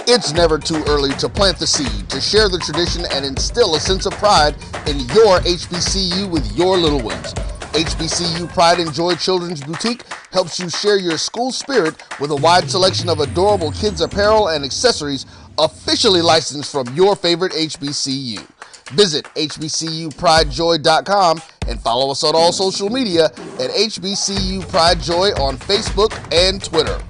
It's never too early to plant the seed, to share the tradition, and instill a sense of pride in your HBCU with your little ones. HBCU Pride and Joy Children's Boutique helps you share your school spirit with a wide selection of adorable kids apparel and accessories officially licensed from your favorite HBCU. Visit hbcupridejoy.com and follow us on all social media at HBCU Pride Joy on Facebook and Twitter.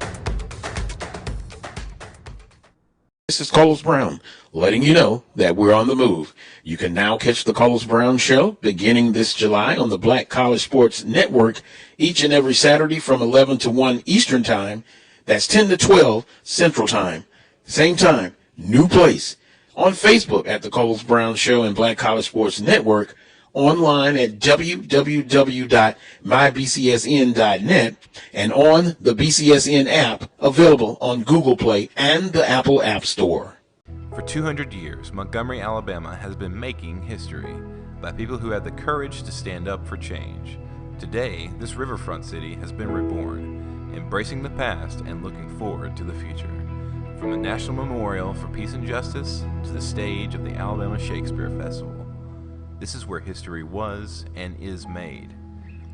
This is Carlos Brown, letting you know that we're on the move. You can now catch the Carlos Brown Show beginning this July on the Black College Sports Network each and every Saturday from 11 to 1 Eastern Time. That's 10 to 12 Central Time. Same time, new place. On Facebook at the Carlos Brown Show and Black College Sports Network. Online at www.mybcsn.net and on the BCSN app available on Google Play and the Apple App Store. For 200 years, Montgomery, Alabama has been making history by people who had the courage to stand up for change. Today, this riverfront city has been reborn, embracing the past and looking forward to the future. From the National Memorial for Peace and Justice to the stage of the Alabama Shakespeare Festival, this is where history was and is made.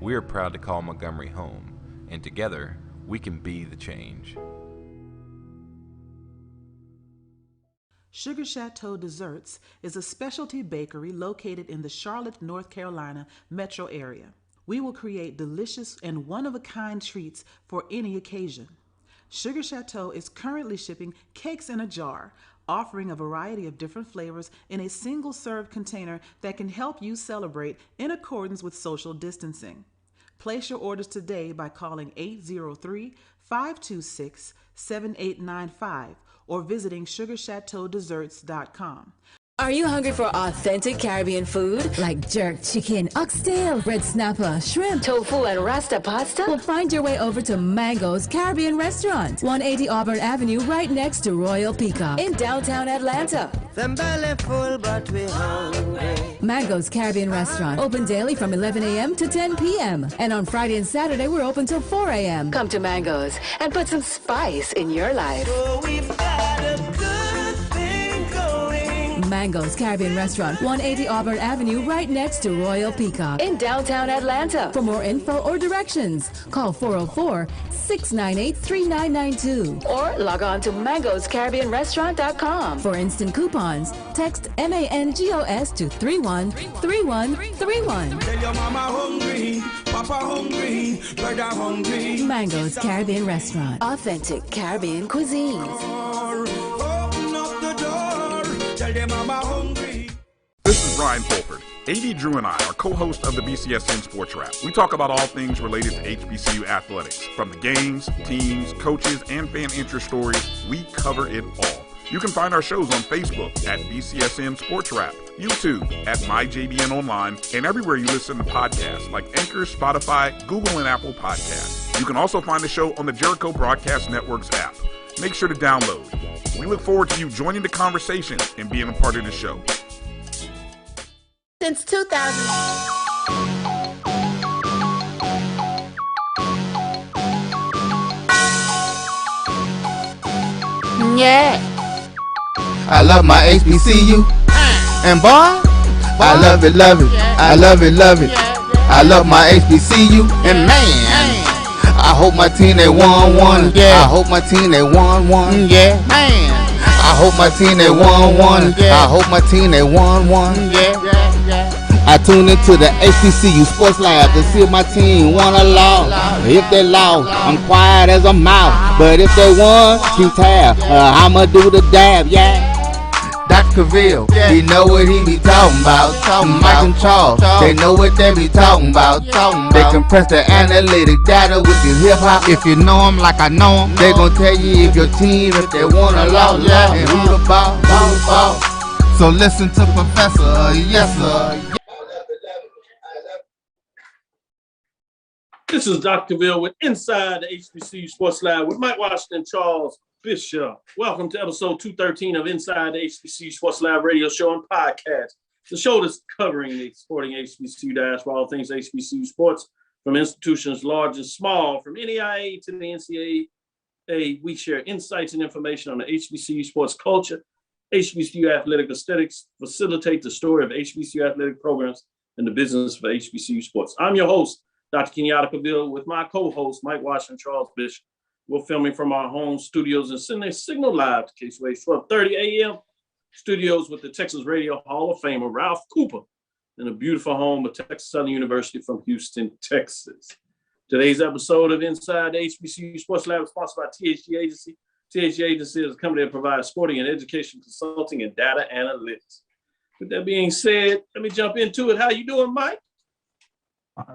We are proud to call Montgomery home, and together, we can be the change. Sugar Chateau Desserts is a specialty bakery located in the Charlotte, North Carolina metro area. We will create delicious and one-of-a-kind treats for any occasion. Sugar Chateau is currently shipping cakes in a jar, offering a variety of different flavors in a single-serve container that can help you celebrate in accordance with social distancing. Place your orders today by calling 803-526-7895 or visiting sugarchateaudesserts.com. Are you hungry for authentic Caribbean food? Like jerk chicken, oxtail, red snapper, shrimp, tofu, and rasta pasta? Well, find your way over to Mango's Caribbean Restaurant, 180 Auburn Avenue, right next to Royal Peacock in downtown Atlanta. Them belly full, but we hungry. Mango's Caribbean Restaurant, open daily from 11 a.m. to 10 p.m. And on Friday and Saturday, we're open till 4 a.m. Come to Mango's and put some spice in your life. So we've got a good thing going. Mango's Caribbean Restaurant, 180 Auburn Avenue, right next to Royal Peacock in downtown Atlanta. For more info or directions, call 404-698-3992 or log on to mangoscaribbeanrestaurant.com. For instant coupons, text MANGOS to 313131. Tell your mama hungry, papa hungry, brother hungry. Mango's Caribbean Restaurant. Authentic Caribbean cuisines. Open up the door, tell them mama hungry. This is Brian Fulford. AD Drew and I are co-hosts of the BCSN Sports Lab. We talk about all things related to HBCU athletics. From the games, teams, coaches, and fan interest stories, we cover it all. You can find our shows on Facebook at BCSN Sports Lab, YouTube at MyJBN Online, and everywhere you listen to podcasts like Anchor, Spotify, Google, and Apple Podcasts. You can also find the show on the Jericho Broadcast Network's app. Make sure to download. We look forward to you joining the conversation and being a part of the show. Since 2000. Yeah. I love my HBCU. And boy, I love it, love it. I love it, love it. I love my HBCU. And man, I hope my team they won. I hope my team they won. Yeah, man. I hope my team they won. I hope my team they won. I tune into the HBCU Sports Lab to see if my team won or lost. If they lost, I'm quiet as a mouse. But if they won, keep tab. I'ma do the dab, yeah. Dr. Ville, he know what he be talking about. Mike and Charles, they know what they be talking about. They compress the analytic data with this hip hop. If you know them like I know them, they gon' tell you if your team, if they won or lost, and who the ball. So listen to Professor, yes sir. This is Dr. Ville with Inside the HBCU Sports Lab with Mike Washington, Charles Bishop. Welcome to episode 213 of Inside the HBCU Sports Lab radio show and podcast. The show that's covering the sporting HBCU diaspora, all things HBCU sports, from institutions large and small, from NEIA to the NCAA, We share insights and information on the HBCU sports culture, HBCU athletic aesthetics, facilitate the story of HBCU athletic programs and the business for HBCU sports. I'm your host, Dr. Kenyatta Cavill, with my co-host, Mike Washington, Charles Bishop. We're filming from our home studios and sending a signal live to Caseway 12:30 a.m. studios with the Texas Radio Hall of Famer, Ralph Cooper, in a beautiful home of Texas Southern University from Houston, Texas. Today's episode of Inside the HBCU Sports Lab is sponsored by THG Agency. THG Agency is a company that provides sporting and education consulting and data analytics. With that being said, let me jump into it. How you doing, Mike?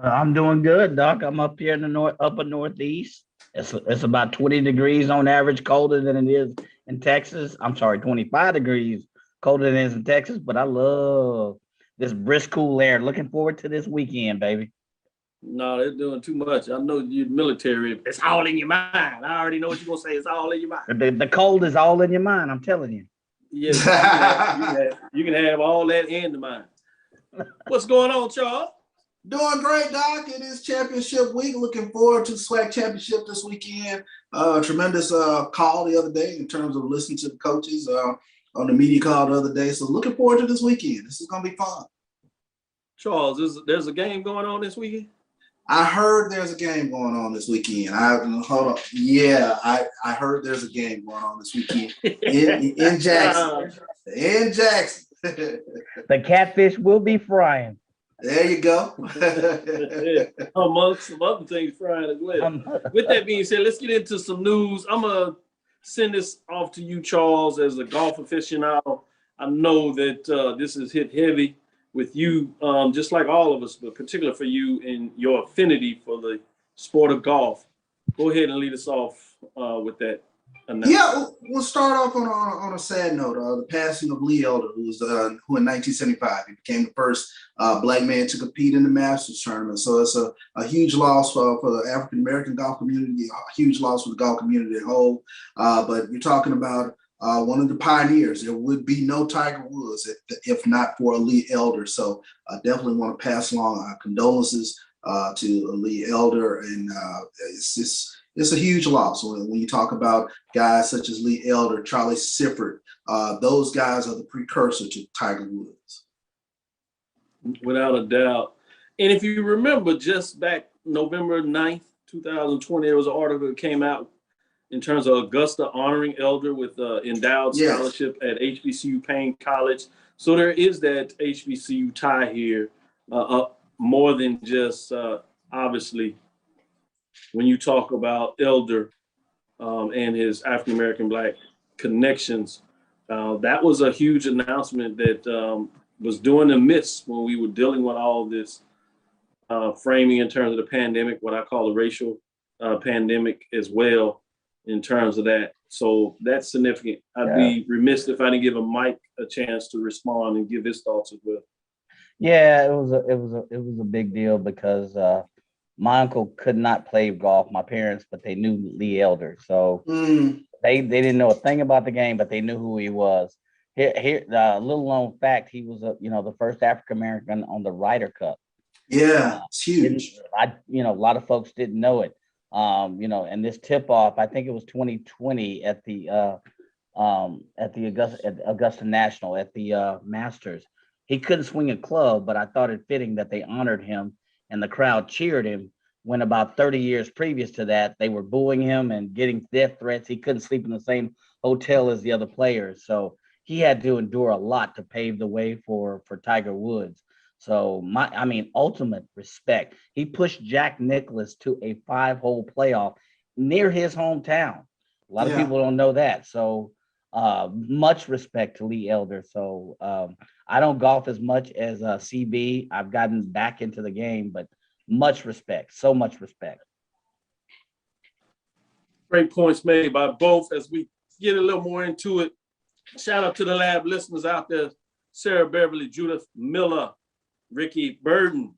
I'm doing good, Doc. I'm up here in the upper Northeast. It's about 20 degrees on average, colder than it is in Texas. I'm sorry, 25 degrees colder than it is in Texas, but I love this brisk, cool air. Looking forward to this weekend, baby. No, they're doing too much. I know you're military. It's all in your mind. I already know what you're going to say. It's all in your mind. The cold is all in your mind, I'm telling you. Yes, you can have all that in the mind. What's going on, Charles? Doing great, Doc. It is championship week. Looking forward to SWAC championship this weekend. Tremendous call the other day in terms of listening to the coaches on the media call the other day. So looking forward to this weekend. This is going to be fun. Charles, there's a game going on this weekend? I heard there's a game going on this weekend. Hold on. Yeah, I heard there's a game going on this weekend in Jackson. In Jackson. The catfish will be frying. There you go. Amongst some other things frying as well. With that being said, let's get into some news. I'm going to send this off to you, Charles, as a golf aficionado. I know that this is hit heavy with you, just like all of us, but particularly for you and your affinity for the sport of golf. Go ahead and lead us off with that announcement. Yeah, we'll start off on a sad note. The passing of Lee Elder, who in 1975, he became the first black man to compete in the Masters tournament. So it's a huge loss for the African-American golf community, a huge loss for the golf community as a whole. But you're talking about one of the pioneers. There would be no Tiger Woods if not for Lee Elder. So I definitely want to pass along our condolences to Lee Elder. And it's a huge loss. When you talk about guys such as Lee Elder, Charlie Sifford, those guys are the precursor to Tiger Woods. Without a doubt. And if you remember, just back November 9th, 2020, there was an article that came out in terms of Augusta honoring Elder with endowed scholarship at HBCU Payne College. So there is that HBCU tie here, more than just obviously when you talk about Elder and his African-American Black connections. That was a huge announcement that was doing the midst when we were dealing with all this framing in terms of the pandemic, what I call the racial pandemic as well. In terms of that. So that's significant. I'd be remiss if I didn't give Mike a chance to respond and give his thoughts as well. Yeah, it was a big deal because my uncle could not play golf, my parents, but they knew Lee Elder. So they didn't know a thing about the game, but they knew who he was. Here, little known fact, he was the first African American on the Ryder Cup. Yeah, it's huge. A lot of folks didn't know it. And this tip-off, I think it was 2020 at the Augusta National at the Masters. He couldn't swing a club, but I thought it fitting that they honored him and the crowd cheered him when about 30 years previous to that, they were booing him and getting death threats. He couldn't sleep in the same hotel as the other players. So he had to endure a lot to pave the way for Tiger Woods. So ultimate respect. He pushed Jack Nicklaus to a 5-hole playoff near his hometown. A lot of people don't know that. So much respect to Lee Elder. So I don't golf as much as CB. I've gotten back into the game, but much respect. So much respect. Great points made by both. As we get a little more into it, shout out to the lab listeners out there. Sarah Beverly, Judith Miller, Ricky Burden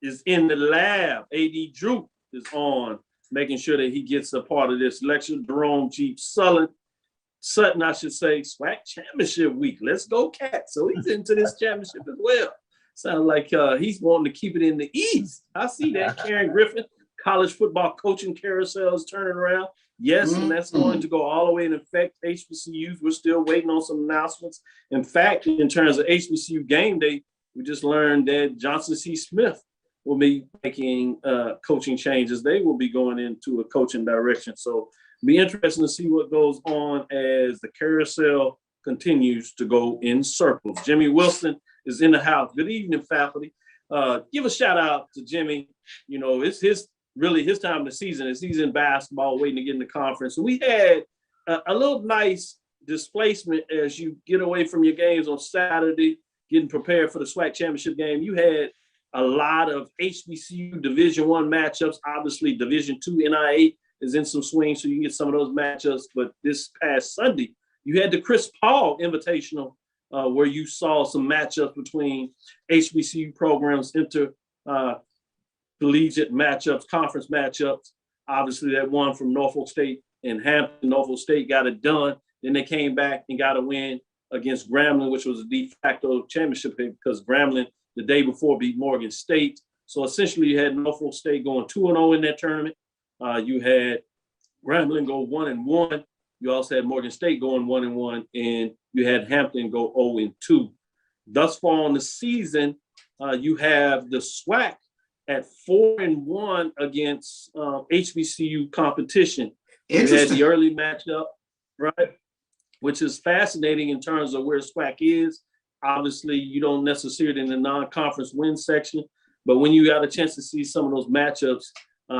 is in the lab. A.D. Drew is on, making sure that he gets a part of this lecture. Jerome G. Sutton, I should say, SWAC Championship Week. Let's go, Cats. So he's into this championship as well. Sounds like he's wanting to keep it in the East. I see that. Karen Griffin, college football coaching carousel is turning around. Yes, and that's going to go all the way and affect HBCUs. We're still waiting on some announcements. In fact, in terms of HBCU game day, we just learned that Johnson C. Smith will be making coaching changes. They will be going into a coaching direction. So it'll be interesting to see what goes on as the carousel continues to go in circles. Jimmy Wilson is in the house. Good evening, faculty. Give a shout out to Jimmy. You know, it's his time of the season. He's in basketball waiting to get in the conference. So we had a little nice displacement as you get away from your games on Saturday, getting prepared for the SWAC championship game. You had a lot of HBCU Division I matchups. Obviously, Division II NIA is in some swing, so you can get some of those matchups. But this past Sunday, you had the Chris Paul Invitational, where you saw some matchups between HBCU programs, collegiate matchups, conference matchups. Obviously, that one from Norfolk State and Hampton. Norfolk State got it done. Then they came back and got a win against Grambling, which was a de facto championship pick because Grambling the day before beat Morgan State. So essentially, you had Norfolk State going 2-0 in that tournament. You had Grambling go 1-1. You also had Morgan State going 1-1, and you had Hampton go 0-2. Thus far on the season, you have the SWAC at 4-1 against HBCU competition. You had the early matchup, right? Which is fascinating in terms of where SWAC is. Obviously, you don't necessarily in the non-conference win section, but when you got a chance to see some of those matchups,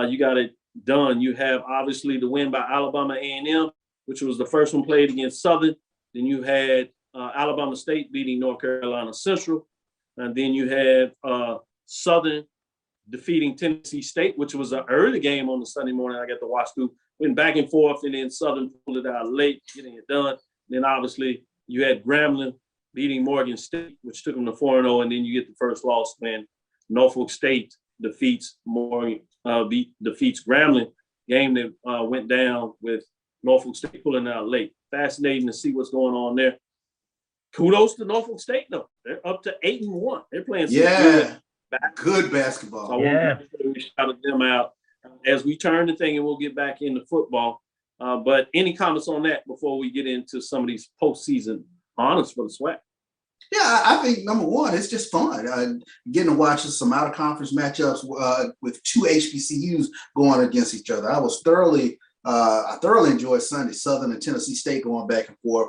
you got it done. You have obviously the win by Alabama A&M, which was the first one played against Southern. Then you had Alabama State beating North Carolina Central. And then you have Southern defeating Tennessee State, which was an early game on the Sunday morning. I got to watch through, went back and forth, and then Southern pulled it out late, getting it done. Then obviously you had Grambling beating Morgan State, which took them to 4-0, and then you get the first loss when Norfolk State defeats Grambling. Game that went down with Norfolk State pulling out late. Fascinating to see what's going on there. Kudos to Norfolk State, though. They're up to 8-1. They're playing some good basketball. So we shouted them out as we turn the thing, and we'll get back into football. But any comments on that before we get into some of these postseason honors for the SWAC? Yeah, I think number one, it's just fun getting to watch some out of conference matchups with two HBCUs going against each other. I thoroughly enjoyed Sunday, Southern and Tennessee State going back and forth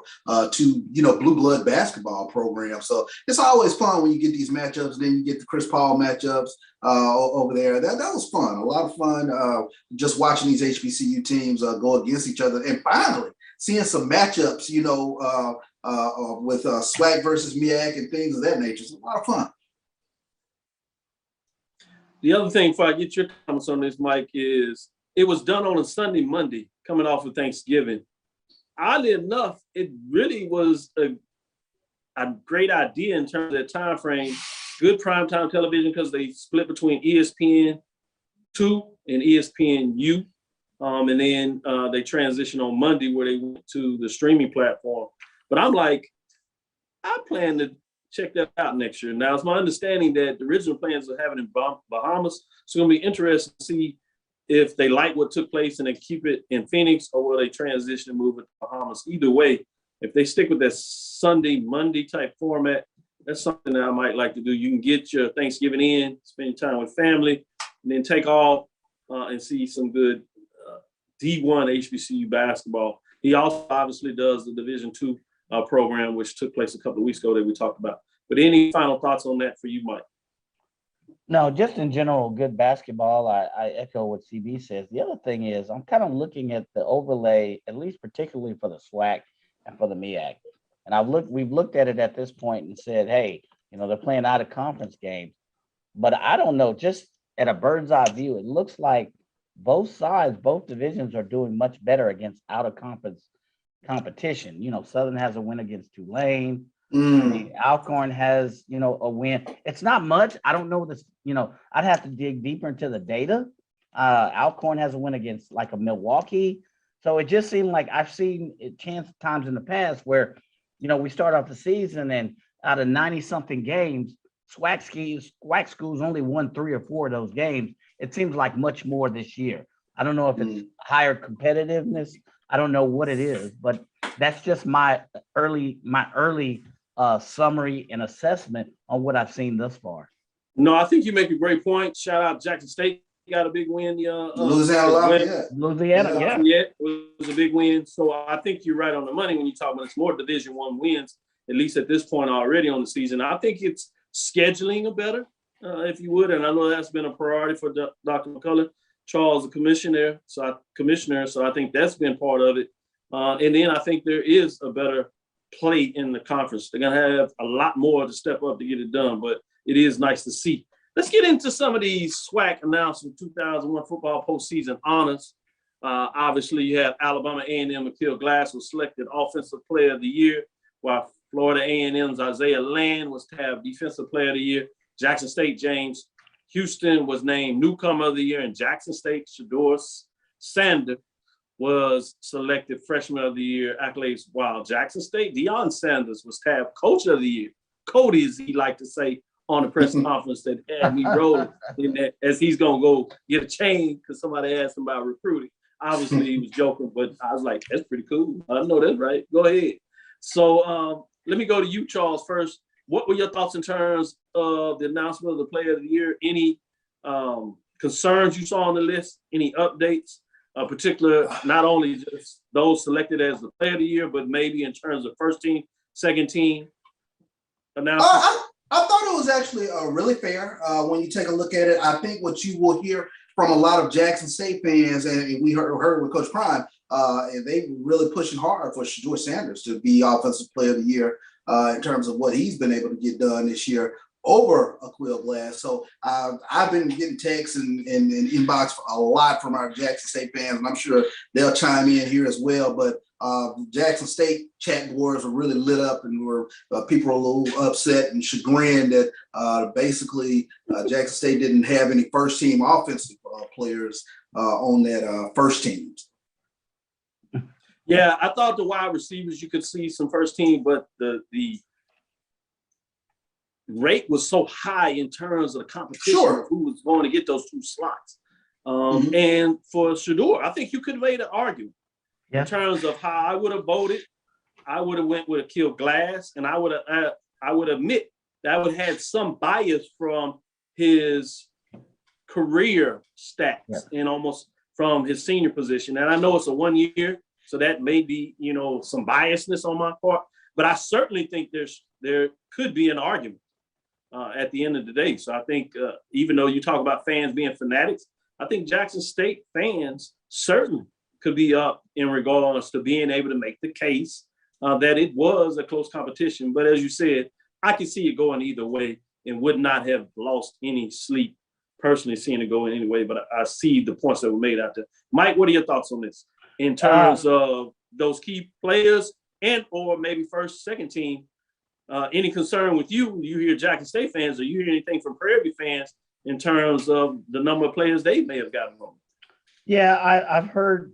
to blue blood basketball programs. So it's always fun when you get these matchups. Then you get the Chris Paul matchups over there. That was fun, a lot of fun. Just watching these HBCU teams go against each other, and finally seeing some matchups, with SWAC versus MEAC and things of that nature. It's a lot of fun. The other thing, before I get your comments on this, Mike, is it was done on a Sunday, Monday, coming off of Thanksgiving. Oddly enough, it really was a great idea in terms of that time frame. Good primetime television because they split between ESPN2 and ESPNU. And then they transitioned on Monday where they went to the streaming platform. But I'm like, I plan to check that out next year. Now, it's my understanding that the original plans are having it in Bahamas. So it's going to be interesting to see if they like what took place and they keep it in Phoenix, or will they transition and move it to Bahamas. Either way, if they stick with that Sunday, Monday type format, that's something that I might like to do. You can get your Thanksgiving in, spend time with family, and then take off and see some good D1 HBCU basketball. He also obviously does the Division II program, which took place a couple of weeks ago that we talked about. But any final thoughts on that for you, Mike? No, just in general, good basketball. I echo what CB says. The other thing is I'm kind of looking at the overlay, at least particularly for the SWAC and for the MEAC. And we've looked at it at this point and said, hey, they're playing out of conference games. But I don't know, just at a bird's eye view, it looks like both sides, both divisions are doing much better against out of conference competition. Southern has a win against Tulane. Alcorn has, a win. It's not much. I don't know this, I'd have to dig deeper into the data. Alcorn has a win against like a Milwaukee. So it just seemed like I've seen it times in the past where, we start off the season and out of 90 something games, SWAC schools only won 3 or 4 of those games. It seems like much more this year. I don't know if it's higher competitiveness. I don't know what it is, but that's just my early summary and assessment on what I've seen thus far. No, I think you make a great point. Shout out Jackson State. Got a big win. Louisiana Lafayette. Lafayette was a big win. So I think you're right on the money when you talk about it's more Division I wins, at least at this point already on the season. I think it's scheduling a better, if you would. And I know that's been a priority for Dr. McCullough. Charles, the commissioner. So I think that's been part of it. And then I think there is a better play in the conference. They're going to have a lot more to step up to get it done, but it is nice to see. Let's get into some of these SWAC announced 2001 football postseason honors. Obviously, you have Alabama A&M Akil Glass was selected Offensive Player of the Year, while Florida A&M's Isaiah Land was tabbed Defensive Player of the Year. Jackson State James Houston was named Newcomer of the Year, and Jackson State Shador Sander was selected Freshman of the Year accolades, while Jackson State Deion Sanders was tabbed Coach of the Year. Cody, as he liked to say on the press conference, that had me rolling in that, as he's going to go get a chain because somebody asked him about recruiting. Obviously, he was joking, but I was like, that's pretty cool. I know that's right. Go ahead. So let me go to you, Charles, first. What were your thoughts in terms of the announcement of the Player of the Year? Any concerns you saw on the list? Any updates? Particular, not only just those selected as the Player of the Year, but maybe in terms of first team, second team announcements? I thought it was actually really fair when you take a look at it. I think what you will hear from a lot of Jackson State fans, and we heard with Coach Prime, and they were really pushing hard for Shador Sanders to be Offensive Player of the Year in terms of what he's been able to get done this year over Akil Glass. So I've been getting texts and inbox a lot from our Jackson State fans, and I'm sure they'll chime in here as well. But Jackson State chat boards were really lit up, and people were a little upset and chagrined that basically Jackson State didn't have any first team offensive players on that first team. Yeah, I thought the wide receivers you could see some first team, but the rate was so high in terms of the competition of who was going to get those two slots. And for Shador, I think you could have made an argument in terms of how I would have voted. I would have went with Akil Glass, and I would admit that I would have had some bias from his career stats and almost from his senior position. And I know it's a 1 year, so that may be, some biasness on my part, but I certainly think there could be an argument at the end of the day. So I think even though you talk about fans being fanatics, I think Jackson State fans certainly could be up in regards to being able to make the case that it was a close competition. But as you said, I could see it going either way and would not have lost any sleep personally seeing it go in any way. But I see the points that were made out there. Mike, what are your thoughts on this in terms of those key players and or maybe first, second team? Any concern with you? You hear Jackson State fans, or you hear anything from Prairie View fans in terms of the number of players they may have gotten on? Yeah, I've heard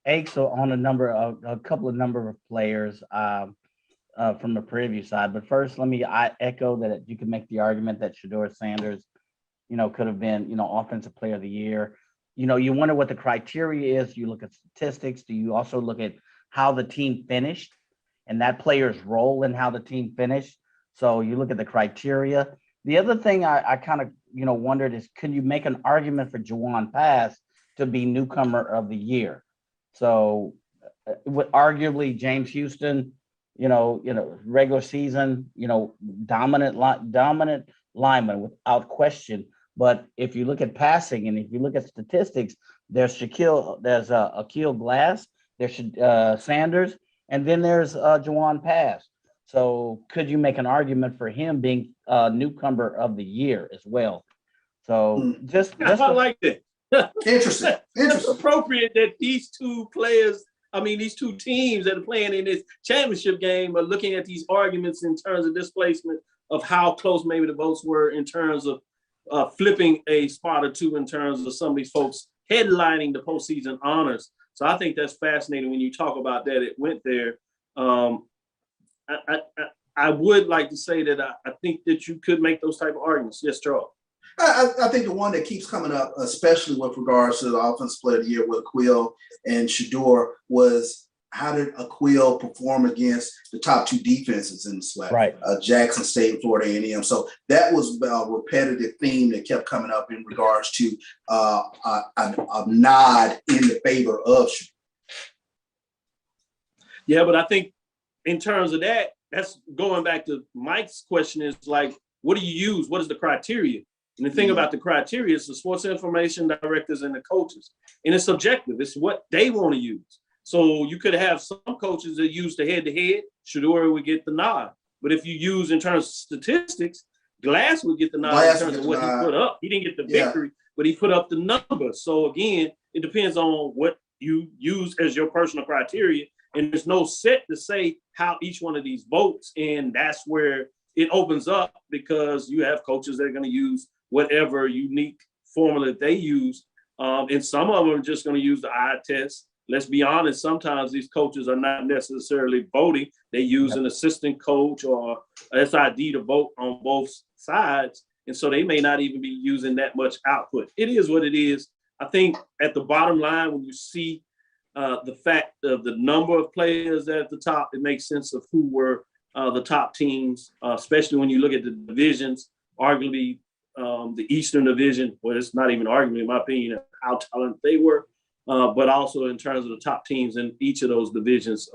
aches on a couple of players from the Prairie View side. But first, I echo that you can make the argument that Shador Sanders, could have been Offensive Player of the Year. You wonder what the criteria is. You look at statistics. Do you also look at how the team finished and that player's role in how the team finished? So you look at the criteria. The other thing I kind of, wondered is, can you make an argument for Juwan Pass to be Newcomer of the Year? So arguably James Houston, regular season, dominant lineman without question. But if you look at passing and if you look at statistics, there's Akil Glass, there's Sanders, and then there's Juwan Pass. So could you make an argument for him being Newcomer of the Year as well? So I like that. Interesting. It's appropriate that these two players, these two teams that are playing in this championship game are looking at these arguments in terms of displacement of how close maybe the votes were in terms of flipping a spot or two in terms of some of these folks headlining the postseason honors. So I think that's fascinating when you talk about that. It went there. I would like to say that I think that you could make those type of arguments. Yes, Charles. I think the one that keeps coming up, especially with regards to the offensive player of the year with Quill and Shador, was how did Quill perform against the top two defenses in the SWAC, right? Jackson State and Florida A&M. So that was a repetitive theme that kept coming up in regards to a nod in the favor of Shador. Yeah, but I think in terms of that, that's going back to Mike's question is like, what do you use? What is the criteria? And the thing about the criteria is the sports information directors and the coaches. And it's subjective. It's what they want to use. So you could have some coaches that use the head-to-head. Shador would get the nod. But if you use in terms of statistics, Glass would get the nod in terms of what he put up. He didn't get the victory, but he put up the numbers. So again, it depends on what you use as your personal criteria. And there's no set to say how each one of these votes. And that's where it opens up because you have coaches that are going to use whatever unique formula they use. And some of them are just going to use the eye test. Let's be honest, sometimes these coaches are not necessarily voting. They use an assistant coach or SID to vote on both sides. And so they may not even be using that much output. It is what it is. I think at the bottom line, when you see the fact of the number of players at the top, it makes sense of who were the top teams, especially when you look at the divisions, arguably the Eastern Division, well, it's not even an argument, in my opinion, how talented they were, but also in terms of the top teams in each of those divisions,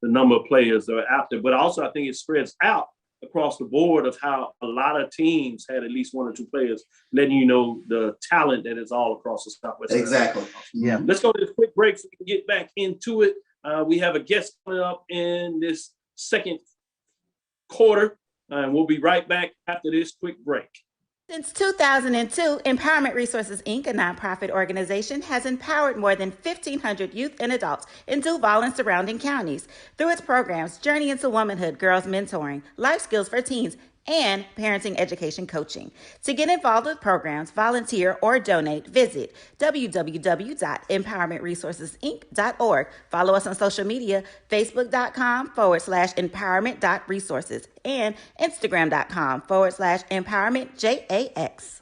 the number of players that are out there. But also, I think it spreads out across the board of how a lot of teams had at least one or two players, letting you know the talent that is all across the Southwest. Exactly. Yeah. Let's go to this quick break so we can get back into it. We have a guest coming up in this second quarter, and we'll be right back after this quick break. Since 2002, Empowerment Resources, Inc., a nonprofit organization, has empowered more than 1,500 youth and adults in Duval and surrounding counties through its programs Journey into Womanhood, Girls Mentoring, Life Skills for Teens, and Parenting Education Coaching. To get involved with programs, volunteer, or donate, visit www.empowermentresourcesinc.org. Follow us on social media, facebook.com/empowerment.resources and instagram.com/empowermentjax.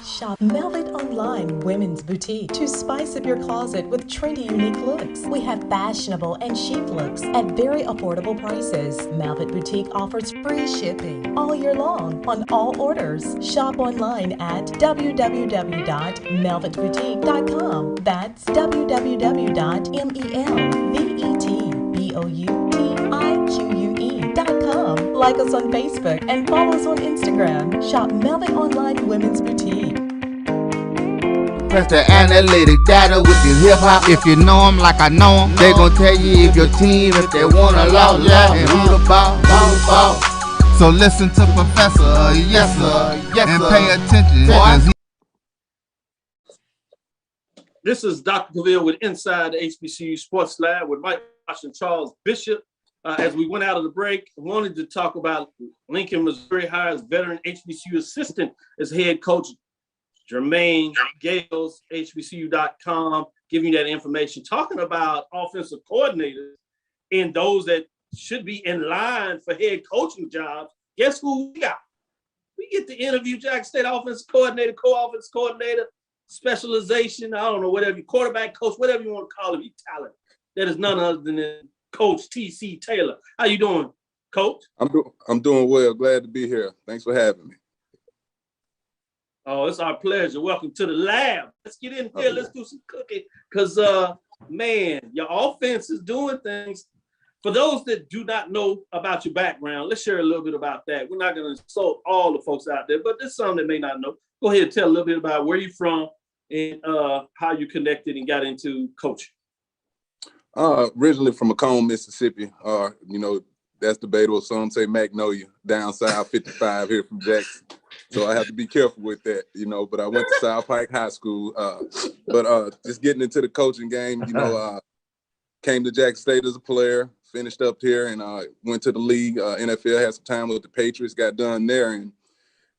Shop Velvet Online Women's Boutique to spice up your closet with trendy, unique looks. We have fashionable and chic looks at very affordable prices. Velvet Boutique offers free shipping all year long on all orders. Shop online at www.melvetboutique.com. That's www.melvetboutique.com. Like us on Facebook and follow us on Instagram. Shop Velvet Online Women's Boutique. Press the analytic data with your hip hop. If you know them like I know them, they gon' tell you if your team, if they wanna lose, and who the ball. So listen to Professor, yes sir, and pay attention. This is Dr. Cavill with Inside the HBCU Sports Lab with Mike Washington, Charles Bishop. As we went out of the break, I wanted to talk about Lincoln, Missouri hires veteran HBCU assistant as head coach Jermaine Gales, HBCU.com, giving you that information, talking about offensive coordinators and those that should be in line for head coaching jobs. Guess who we got? We get to interview Jackson State offensive coordinator, co-offensive coordinator, specialization, I don't know, whatever, quarterback coach, whatever you want to call him, he's talented. That is none other than Coach T.C. Taylor. How you doing, Coach? I'm doing well. Glad to be here. Thanks for having me. Oh, it's our pleasure. Welcome to the lab. Let's get in here. Let's do some cooking. Because, man, your offense is doing things. For those that do not know about your background, let's share a little bit about that. We're not going to insult all the folks out there, but there's some that may not know. Go ahead and tell a little bit about where you're from and how you connected and got into coaching. Originally from Macomb, Mississippi. That's debatable. Some say Magnolia, down south 55 here from Jackson. So I have to be careful with that, but I went to South Pike High School. But just getting into the coaching game, came to Jackson State as a player, finished up here and went to the league. NFL, had some time with the Patriots, got done there and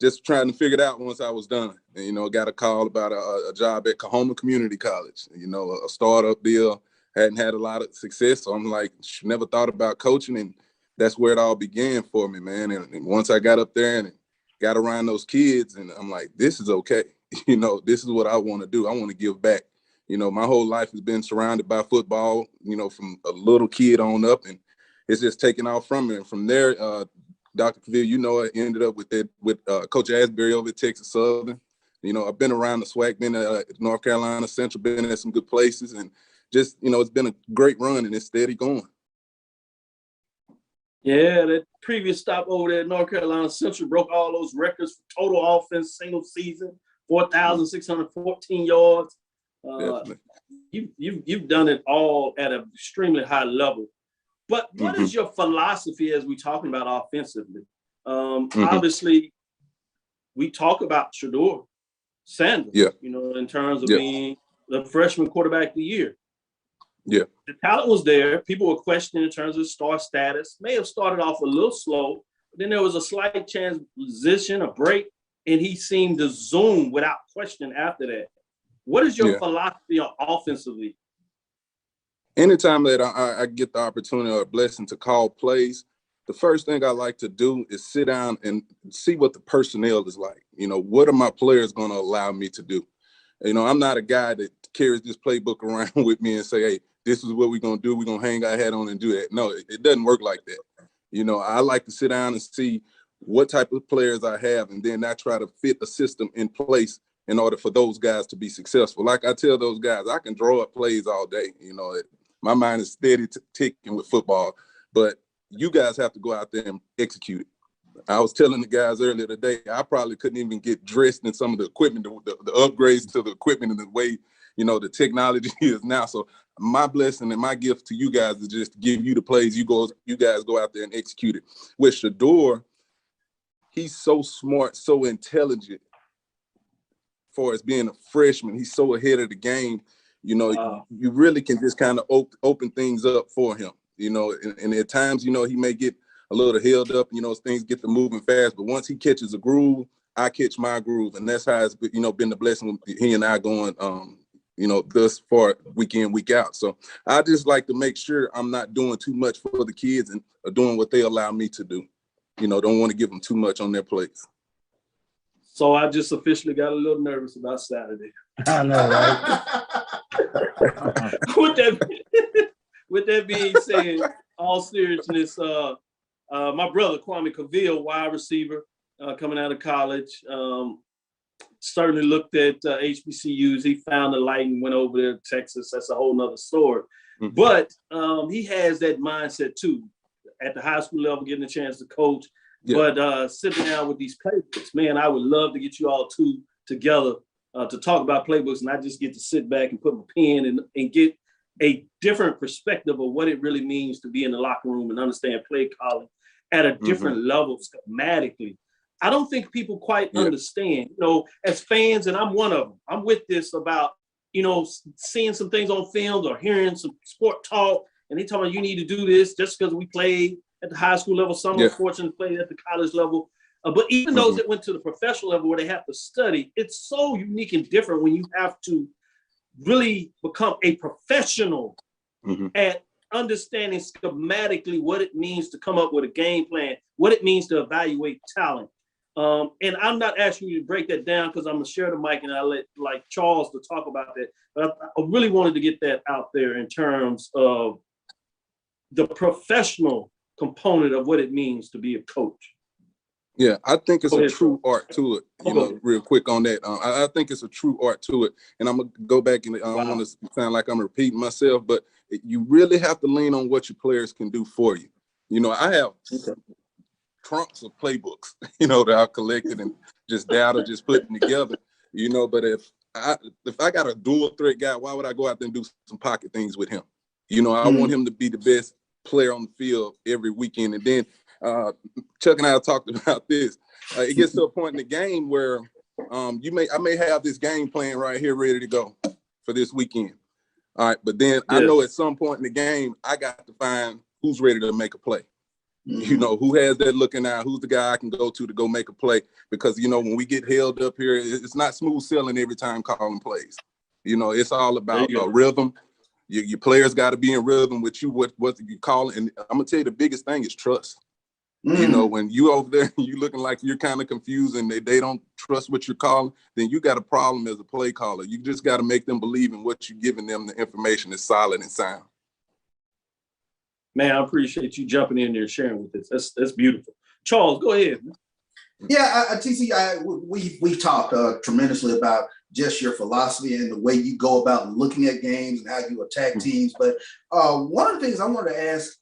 just trying to figure it out once I was done. And, got a call about a job at Kahoma Community College, a startup deal. Hadn't had a lot of success. So I'm like, never thought about coaching. And that's where it all began for me, man. And once I got up there and got around those kids, and I'm like, this is okay. You know, this is what I want to do. I want to give back. You know, my whole life has been surrounded by football, you know, from a little kid on up, and it's just taken off from me. And from there, Dr. Cavill, you know, I ended up with Coach Asbury over at Texas Southern. You know, I've been around the SWAC, been at North Carolina Central, been at some good places, and just, you know, it's been a great run, and it's steady going. Yeah, that previous stop over there at North Carolina Central broke all those records for total offense, single season, 4,614 yards. You've done it all at an extremely high level. But what is your philosophy as we're talking about offensively? Obviously, we talk about Shedeur Sanders, you know, in terms of being the freshman quarterback of the year. Yeah. The talent was there. People were questioning in terms of star status. May have started off a little slow, but then there was a slight transition, a break, and he seemed to zoom without question after that. What is your philosophy on offensively? Anytime that I get the opportunity or a blessing to call plays, the first thing I like to do is sit down and see what the personnel is like. You know, what are my players going to allow me to do? You know, I'm not a guy that carries this playbook around with me and say, hey, this is what we're going to do. We're going to hang our hat on and do that. No, it doesn't work like that. You know, I like to sit down and see what type of players I have, and then I try to fit a system in place in order for those guys to be successful. Like I tell those guys, I can draw up plays all day. You know, my mind is steady ticking with football, but you guys have to go out there and execute it. I was telling the guys earlier today, I probably couldn't even get dressed in some of the equipment, the upgrades to the equipment and the way, you know, the technology is now. So my blessing and my gift to you guys is just to give you the plays. You guys go out there and execute it. With Shedeur, he's so smart, so intelligent. As far as being a freshman, he's so ahead of the game. You know, you really can just kind of open things up for him. You know, and at times, you know, he may get a little held up, you know, things get to moving fast. But once he catches a groove, I catch my groove. And that's how it's, you know, been the blessing with he and I going, you know, thus far, week in, week out. So I just like to make sure I'm not doing too much for the kids and doing what they allow me to do. You know, don't want to give them too much on their plates. So I just officially got a little nervous about Saturday. I know, right? With that being said, all seriousness, my brother Kwame Cavill, wide receiver, coming out of college, certainly looked at HBCUs. He found the light and went over there to Texas. That's a whole nother story. But he has that mindset too. At the high school level, getting a chance to coach. But sitting down with these playbooks, man, I would love to get you all two together to talk about playbooks, and I just get to sit back and put my pen and get a different perspective of what it really means to be in the locker room and understand play calling at a different level schematically. I don't think people quite understand, you know, as fans, and I'm one of them, I'm with this about, you know, seeing some things on films or hearing some sport talk, and they tell me you need to do this just because we played at the high school level. Some are fortunate to play at the college level. But even those that went to the professional level where they have to study, it's so unique and different when you have to really become a professional at understanding schematically what it means to come up with a game plan, what it means to evaluate talent. And I'm not asking you to break that down because I'm going to share the mic and I'll let like Charles to talk about that. But I really wanted to get that out there in terms of the professional component of what it means to be a coach. Yeah, I think it's a true art to it. You know, real quick on that. I think it's a true art to it. And I'm going to go back and I don't want to sound like I'm repeating myself, but you really have to lean on what your players can do for you. You know, I have trunks of playbooks, you know, that I've collected and just data just putting together, you know, but if I got a dual threat guy, why would I go out there and do some pocket things with him? You know, I want him to be the best player on the field every weekend. And then Chuck and I have talked about this. It gets to a point in the game where I may have this game plan right here ready to go for this weekend. All right, but then I know at some point in the game, I got to find who's ready to make a play. You know, who has that looking out, who's the guy I can go to go make a play. Because, you know, when we get held up here, it's not smooth sailing every time calling plays. You know, it's all about rhythm. Your players got to be in rhythm with you, what you call it. And I'm going to tell you the biggest thing is trust. You know, when you over there, you looking like you're kind of confused and they don't trust what you're calling, then you got a problem as a play caller. You just got to make them believe in what you're giving them. The information is solid and sound. Man, I appreciate you jumping in there and sharing with us. That's beautiful. Charles, go ahead. Yeah, TC, we've talked tremendously about just your philosophy and the way you go about looking at games and how you attack teams. But one of the things I wanted to ask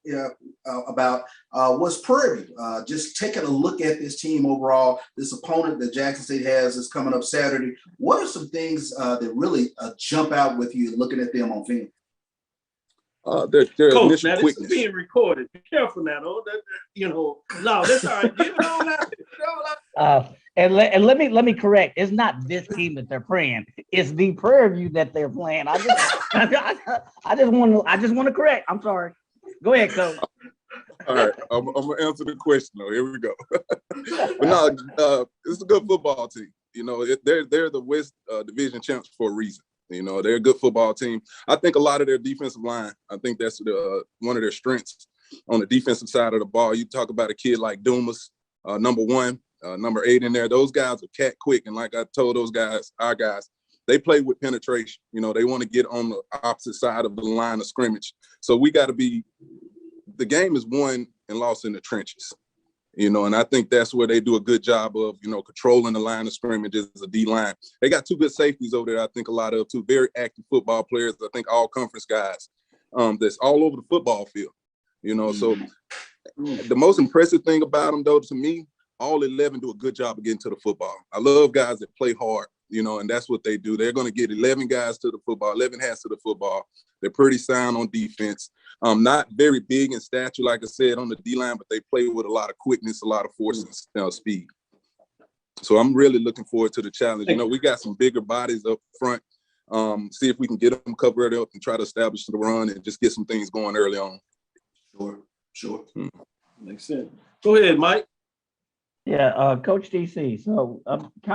about was Prairie View. Just taking a look at this team overall, this opponent that Jackson State has is coming up Saturday. What are some things that really jump out with you looking at them on film? Their Coach, initial now quickness. this is being recorded. Be careful now, though. No, that's all right. Give it all out. And let me correct. It's not this team that they're playing. It's the Prairie View that they're playing. I just want to correct. I'm sorry. Go ahead, Coach. All right, I'm gonna answer the question though. Here we go. But no, it's a good football team. You know, they're the West Division champs for a reason. You know, they're a good football team. I think a lot of their defensive line, I think that's one of their strengths on the defensive side of the ball. You talk about a kid like Dumas, number 1, number 8 in there. Those guys are cat quick. And like I told those guys, our guys, they play with penetration. You know, they want to get on the opposite side of the line of scrimmage. So we got to be, the game is won and lost in the trenches. You know, and I think that's where they do a good job of, you know, controlling the line of scrimmage as a D-line. They got 2 good safeties over there, I think a lot of 2 very active football players, I think all conference guys that's all over the football field, you know. So the most impressive thing about them, though, to me, all 11 do a good job of getting to the football. I love guys that play hard, you know, and that's what they do. They're going to get 11 guys to the football, 11 hands to the football. They're pretty sound on defense. Not very big in stature, like I said, on the D-line, but they play with a lot of quickness, a lot of force and speed. So I'm really looking forward to the challenge. You know, we got some bigger bodies up front. See if we can get them covered up and try to establish the run and just get some things going early on. Sure. Makes sense. Go ahead, Mike. Yeah, Coach DC. So,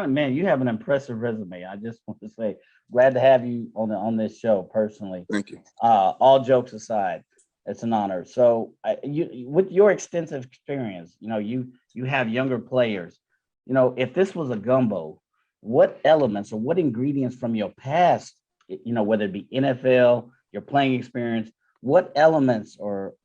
man, you have an impressive resume. I just want to say, glad to have you on this show personally. Thank you. All jokes aside, it's an honor. So, you with your extensive experience, you know, you have younger players. You know, if this was a gumbo, what elements or what ingredients from your past, you know, whether it be NFL, your playing experience, what elements or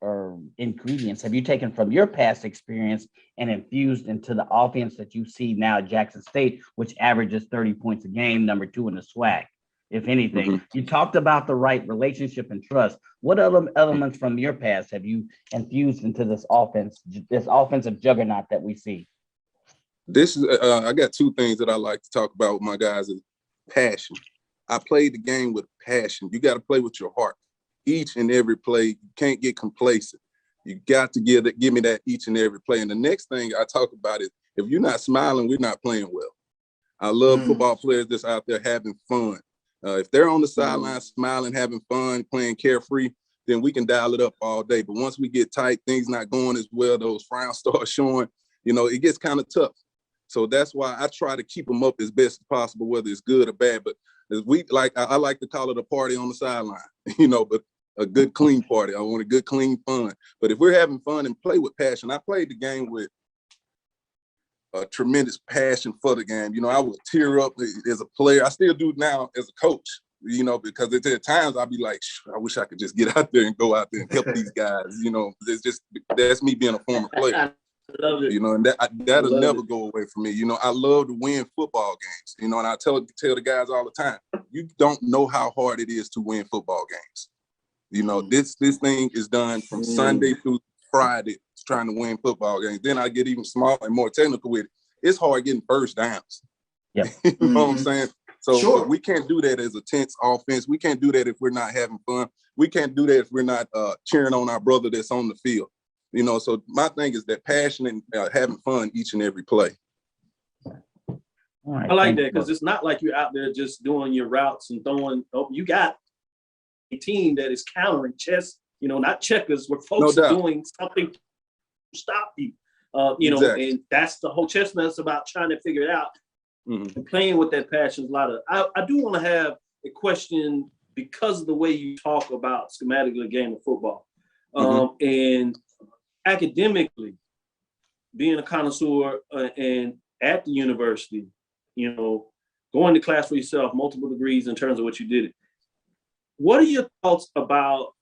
ingredients have you taken from your past experience and infused into the offense that you see now at Jackson State, which averages 30 points a game, number 2 in the SWAC, if anything? You talked about the right relationship and trust. What other elements from your past have you infused into this offense, this offensive juggernaut that we see? This is I got 2 things that I like to talk about with my guys is passion. I played the game with passion. You got to play with your heart. Each and every play, you can't get complacent. You got to give me that each and every play. And the next thing I talk about is if you're not smiling, we're not playing well. I love football players that's out there having fun. If they're on the sideline smiling, having fun, playing carefree, then we can dial it up all day. But once we get tight, things not going as well, those frowns start showing, you know, it gets kind of tough. So that's why I try to keep them up as best as possible, whether it's good or bad. But as I like to call it a party on the sideline, you know, but a good, clean party. I want a good, clean fun. But if we're having fun and play with passion, I played the game with a tremendous passion for the game. You know, I would tear up as a player. I still do now as a coach, you know, because at times I'll be like, I wish I could just get out there and go out there and help these guys. You know, that's me being a former player. Love it. You know, and that'll never go away from me. You know, I love to win football games. You know, and I tell the guys all the time, you don't know how hard it is to win football games. You know, this thing is done from Sunday through Friday, trying to win football games. Then I get even smaller and more technical with it. It's hard getting first downs. Yeah. You know what I'm saying? So we can't do that as a tense offense. We can't do that if we're not having fun. We can't do that if we're not cheering on our brother that's on the field. You know, so my thing is that passion and having fun each and every play. I like that because it's not like you're out there just doing your routes and throwing. Oh, you got a team that is countering chess, you know, not checkers, where folks are doing something to stop you. You know, and that's the whole chestnut's about trying to figure it out. And playing with that passion is a lot of. I do want to have a question because of the way you talk about schematically a game of football, and academically, being a connoisseur and at the university, you know, going to class for yourself, multiple degrees in terms of what you did. What are your thoughts about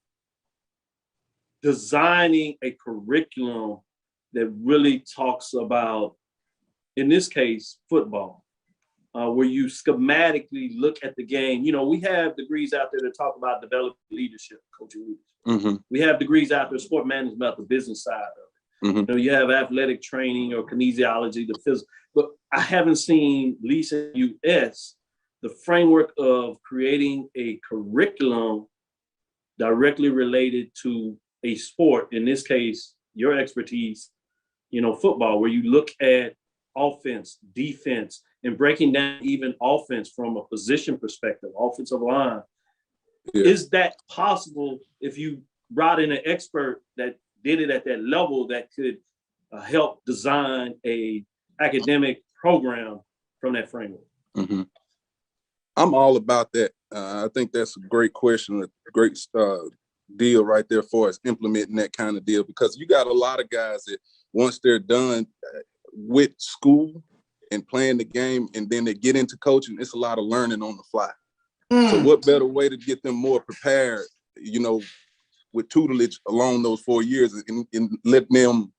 designing a curriculum that really talks about, in this case, football, where you schematically look at the game? You know, we have degrees out there that talk about developing leadership, coaching leaders. Mm-hmm. We have degrees out there, sport management, about the business side of it. Mm-hmm. You know, you have athletic training or kinesiology, the physical. But I haven't seen, at least in the US, the framework of creating a curriculum directly related to a sport, in this case, your expertise, you know, football, where you look at offense, defense, and breaking down even offense from a position perspective, offensive line. Yeah. Is that possible if you brought in an expert that did it at that level that could help design a academic program from that framework? Mm-hmm. I'm all about that. I think that's a great question, a great deal right there for us, implementing that kind of deal, because you got a lot of guys that once they're done with school and playing the game and then they get into coaching, it's a lot of learning on the fly. So what better way to get them more prepared, you know, with tutelage along those 4 years and let them,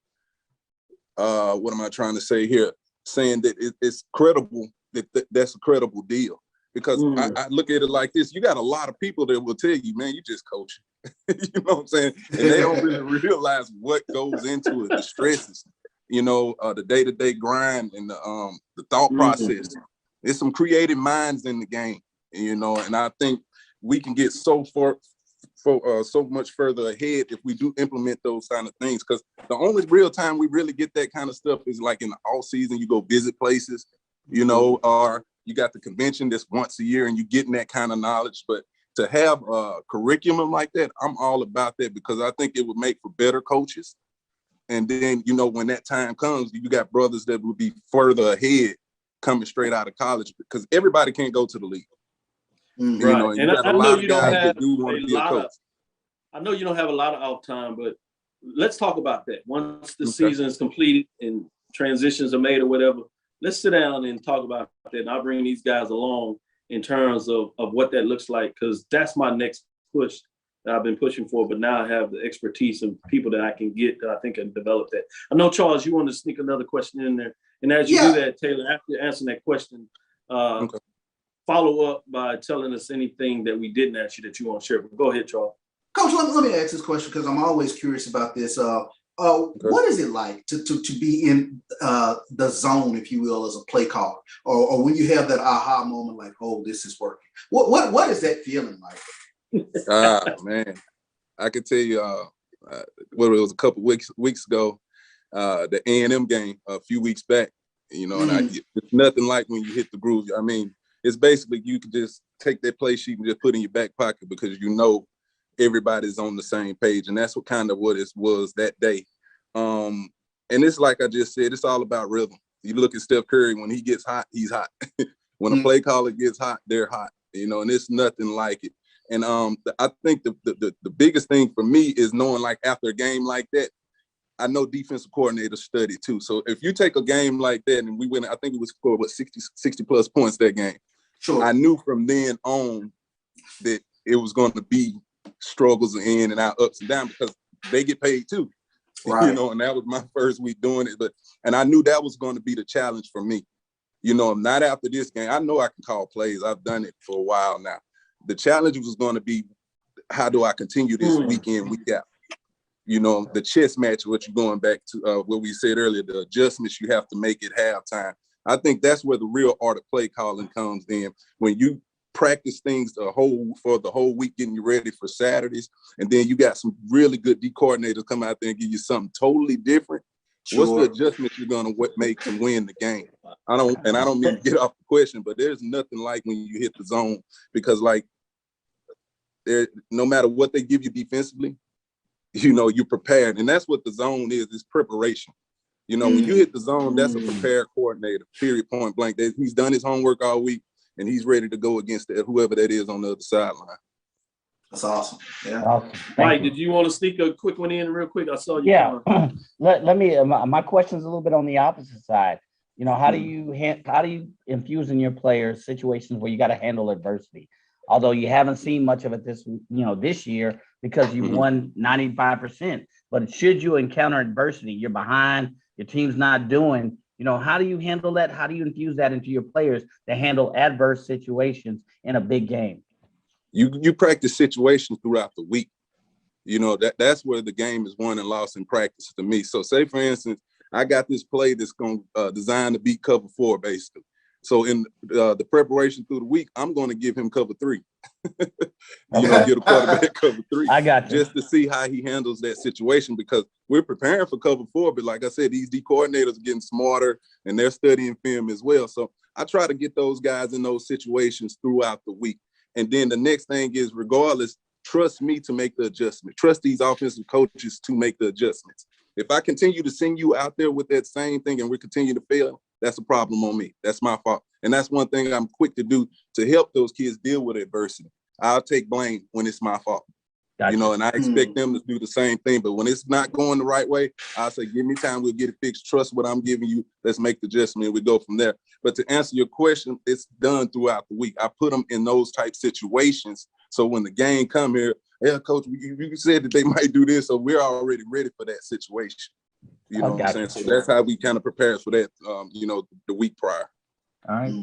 what am I trying to say here? Saying that it's credible, that's a credible deal. Because I look at it like this: you got a lot of people that will tell you, man, you just coaching. You know what I'm saying? And they don't really realize what goes into it, the stresses, you know, the day-to-day grind and the thought process. There's some creative minds in the game, you know, and I think we can get so much further ahead if we do implement those kind of things. Because the only real time we really get that kind of stuff is like in the off season. You go visit places, you know, or you got the convention that's once a year and you're getting that kind of knowledge. But to have a curriculum like that, I'm all about that, because I think it would make for better coaches. And then, you know, when that time comes, you got brothers that will be further ahead coming straight out of college, because everybody can't go to the league. Right. You know, and you got a lot of guys that do want to be a coach. I know you don't have a lot of off time, but let's talk about that. Once the season is completed and transitions are made or whatever, let's sit down and talk about that. And I'll bring these guys along in terms of what that looks like, because that's my next push that I've been pushing for. But now I have the expertise and people that I can get that I think can develop that. I know, Charles, you want to sneak another question in there. And as you do that, Taylor, after answering that question, follow up by telling us anything that we didn't ask you that you want to share. But go ahead, Charles. Coach, let me ask this question, because I'm always curious about this. What is it like to be in the zone, if you will, as a play caller, or when you have that aha moment, like, oh, this is working? What is that feeling like? Man, I could tell you, what it was a couple weeks ago, the A&M game a few weeks back. You know, and it's nothing like when you hit the groove. I mean, it's basically you can just take that play sheet and just put it in your back pocket, because you know everybody's on the same page. And that's what it was that day. And it's like I just said, it's all about rhythm. You look at Steph Curry, when he gets hot, he's hot. When a play caller gets hot, they're hot, you know, and it's nothing like it. And I think the biggest thing for me is knowing, like, after a game like that, I know defensive coordinators study too. So if you take a game like that and we win, I think it was scored 60 plus points that game. Sure. I knew from then on that it was going to be struggles in and out, ups and downs, because they get paid too. Right. You know, and that was my first week doing it. And I knew that was going to be the challenge for me. You know, not after this game. I know I can call plays. I've done it for a while now. The challenge was going to be, how do I continue this week in, week out? You know, the chess match, what you're going back to, what we said earlier, the adjustments you have to make at halftime. I think that's where the real art of play calling comes in. When you practice things for the whole week, getting you ready for Saturdays, and then you got some really good D coordinators come out there and give you something totally different. Sure. What's the adjustment you're going to make to win the game? I don't mean to get off the question, but there's nothing like when you hit the zone, because like no matter what they give you defensively, you know, you're prepared. And that's what the zone is preparation. You know, when you hit the zone, that's a prepared coordinator, period, point blank. He's done his homework all week, and he's ready to go against whoever that is on the other sideline. That's awesome. Yeah. Awesome. Mike, did you want to sneak a quick one in real quick? I saw you. Yeah. Let me. My question is a little bit on the opposite side. You know, how do you infuse in your players situations where you got to handle adversity? Although you haven't seen much of it this year because you won 95%. But should you encounter adversity, you're behind, your team's not doing. How do you handle that? How do you infuse that into your players to handle adverse situations in a big game? You practice situations throughout the week. That's where the game is won and lost in practice to me. So say, for instance, I got this play that's going to designed to beat cover 4, basically. So in the preparation through the week, I'm going to give him cover 3. Get a quarterback cover 3. I got you. Just to see how he handles that situation, because we're preparing for cover 4. But like I said, these D coordinators are getting smarter and they're studying film as well. So I try to get those guys in those situations throughout the week. And then the next thing is, regardless, trust me to make the adjustment. Trust these offensive coaches to make the adjustments. If I continue to send you out there with that same thing and we continue to fail, that's a problem on me. That's my fault. And that's one thing I'm quick to do to help those kids deal with adversity. I'll take blame when it's my fault. Gotcha. And I expect them to do the same thing. But when it's not going the right way, I'll say, give me time, we'll get it fixed. Trust what I'm giving you. Let's make the adjustment. We go from there. But to answer your question, it's done throughout the week. I put them in those type situations. So when the game come here, yeah, coach, you said that they might do this, so we're already ready for that situation. You know what I'm saying? So that's how we kind of prepare for that, the week prior. All right.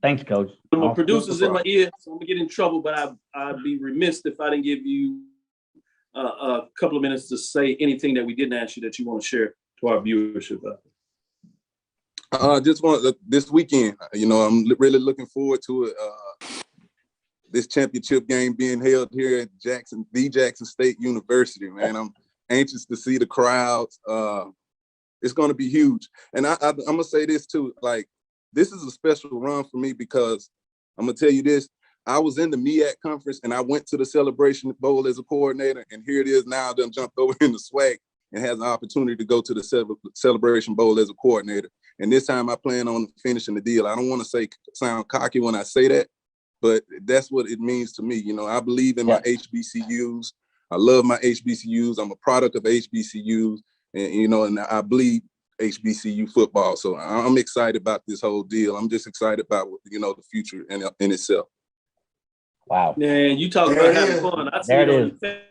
Thanks, Coach. My producer's in my ear, so I'm going to get in trouble, but I'd be remiss if I didn't give you a couple of minutes to say anything that we didn't ask you that you want to share to our viewership. Just want this weekend, I'm really looking forward to it. This championship game being held here at Jackson State University, man. I'm anxious to see the crowds. It's going to be huge. And I'm going to say this too, like, this is a special run for me because I'm going to tell you this. I was in the MEAC conference and I went to the Celebration Bowl as a coordinator, and here it is now. I done jumped over in the SWAC and has an opportunity to go to the Celebration Bowl as a coordinator. And this time I plan on finishing the deal. I don't want to sound cocky when I say that, but that's what it means to me. I believe in my HBCUs. I love my HBCUs. I'm a product of HBCUs, and and I bleed HBCU football. So I'm excited about this whole deal. I'm just excited about the future in itself. Wow. Man, you talk about having fun. I see it on your face.